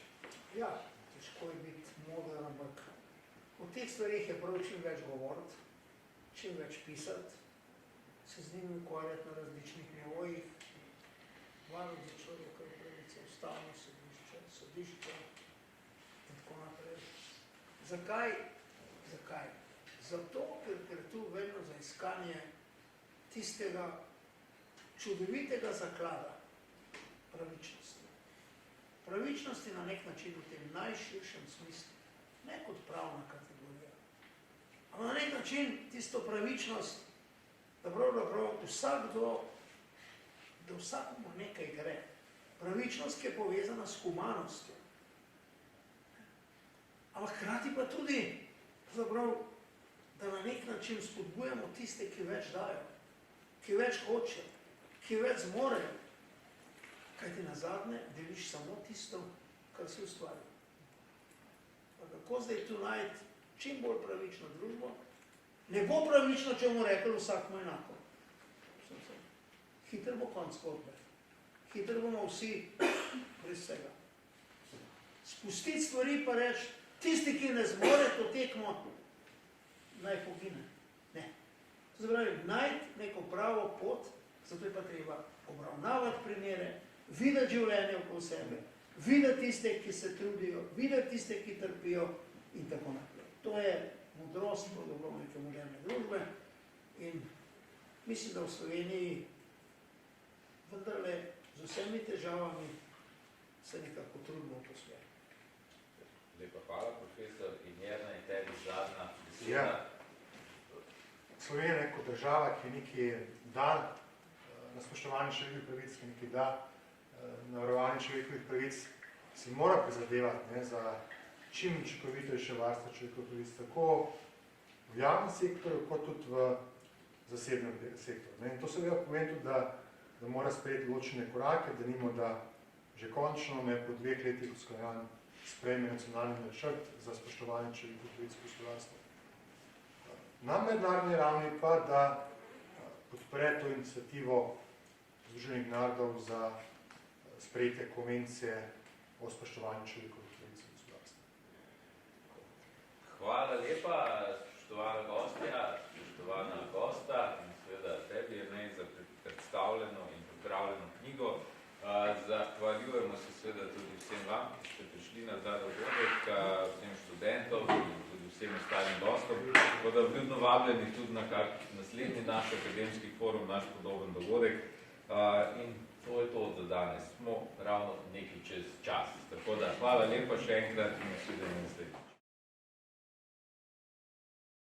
[SPEAKER 4] Ja, težko je biti moder, ampak o teh stvarih je prav čim več govoriti, čim več pisati, se z njimi ukvarjati na različnih nivojih, Varuh za človekove pravice, Ustavno sodišče, sodišče in tako naprej. Zakaj? Zato, ker tu vedno za iskanje tistega čudovitega zaklada pravičnosti. Pravičnosti na nek način v tem najširšem smislu, ne kot pravna kategorija. Ampak na nek način tisto pravičnost, da pravzaprav vsakdo, da vsakomu nekaj gre. Pravičnost, ki je povezana s humanostjo. Ampak hkrati pa tudi, da na nek način spodbujamo tiste, ki več dajo, ki več hočejo, ki več zmorejo. Kaj ti nazadnje deliš samo tisto, kar si ustvaril. Pa kako zdaj tu najti čim bolj pravično družbo? Ne bo pravično, če bomo rekli vsakmo enako. Hiter bo konc zgodbe. Hiter bomo vsi brez vsega. Spustiti stvari pa reči, tisti, ki ne zmore to tekmo, naj pogine. Ne. To se pravi, najti neko pravo pot, zato je pa treba obravnavati primere, videti življenje okoli sebe, videti tiste, ki se trudijo, videti tiste, ki trpijo in tako naprej. To je modrost neke moderne družbe in mislim, da v Sloveniji vendarle z vsemi težavami se nekako trudimo v to smer.
[SPEAKER 1] Lepa hvala, profesor. In Jerna in tebi zadnja beseda.
[SPEAKER 2] Ja. Slovenija je kot država, ki nekaj da na spoštovanje človekovih pravic, ki nekaj da na varovanje človekovih pravic, si mora prizadevati za čim učinkovitejše varstvo človekovih pravic, tako v javnem sektorju, kot tudi v zasebnem sektorju. In to seveda pomeni tudi, da mora sprejeti ločene korake, da nimo, da že končno po 2 letih usklajanj sprejme nacionalni načrt za spoštovanje človekovih pravic gospodarstva. Na mednarodni ravni pa, da podpre to inicijativo Združenih narodov za sprejetje konvencije o spoštovanju človekovih pravic gospodarstva.
[SPEAKER 1] Hvala lepa, spoštovana gostja, spoštovana gosta in seveda tebi, Jernej, za predstavljeno in pripravljeno knjigo. Zahvaljujemo se seveda tudi vsem vam, ki ste prišli na ta dogodek, vsem študentom in tudi vsem ostalim gostom, tako da vljudno vabljeni tudi na naslednji naš akademski forum, naš podoben dogodek. In to je to za danes. Smo ravno nekaj čez čas. Tako da hvala lepa še enkrat in naslednji naslednji.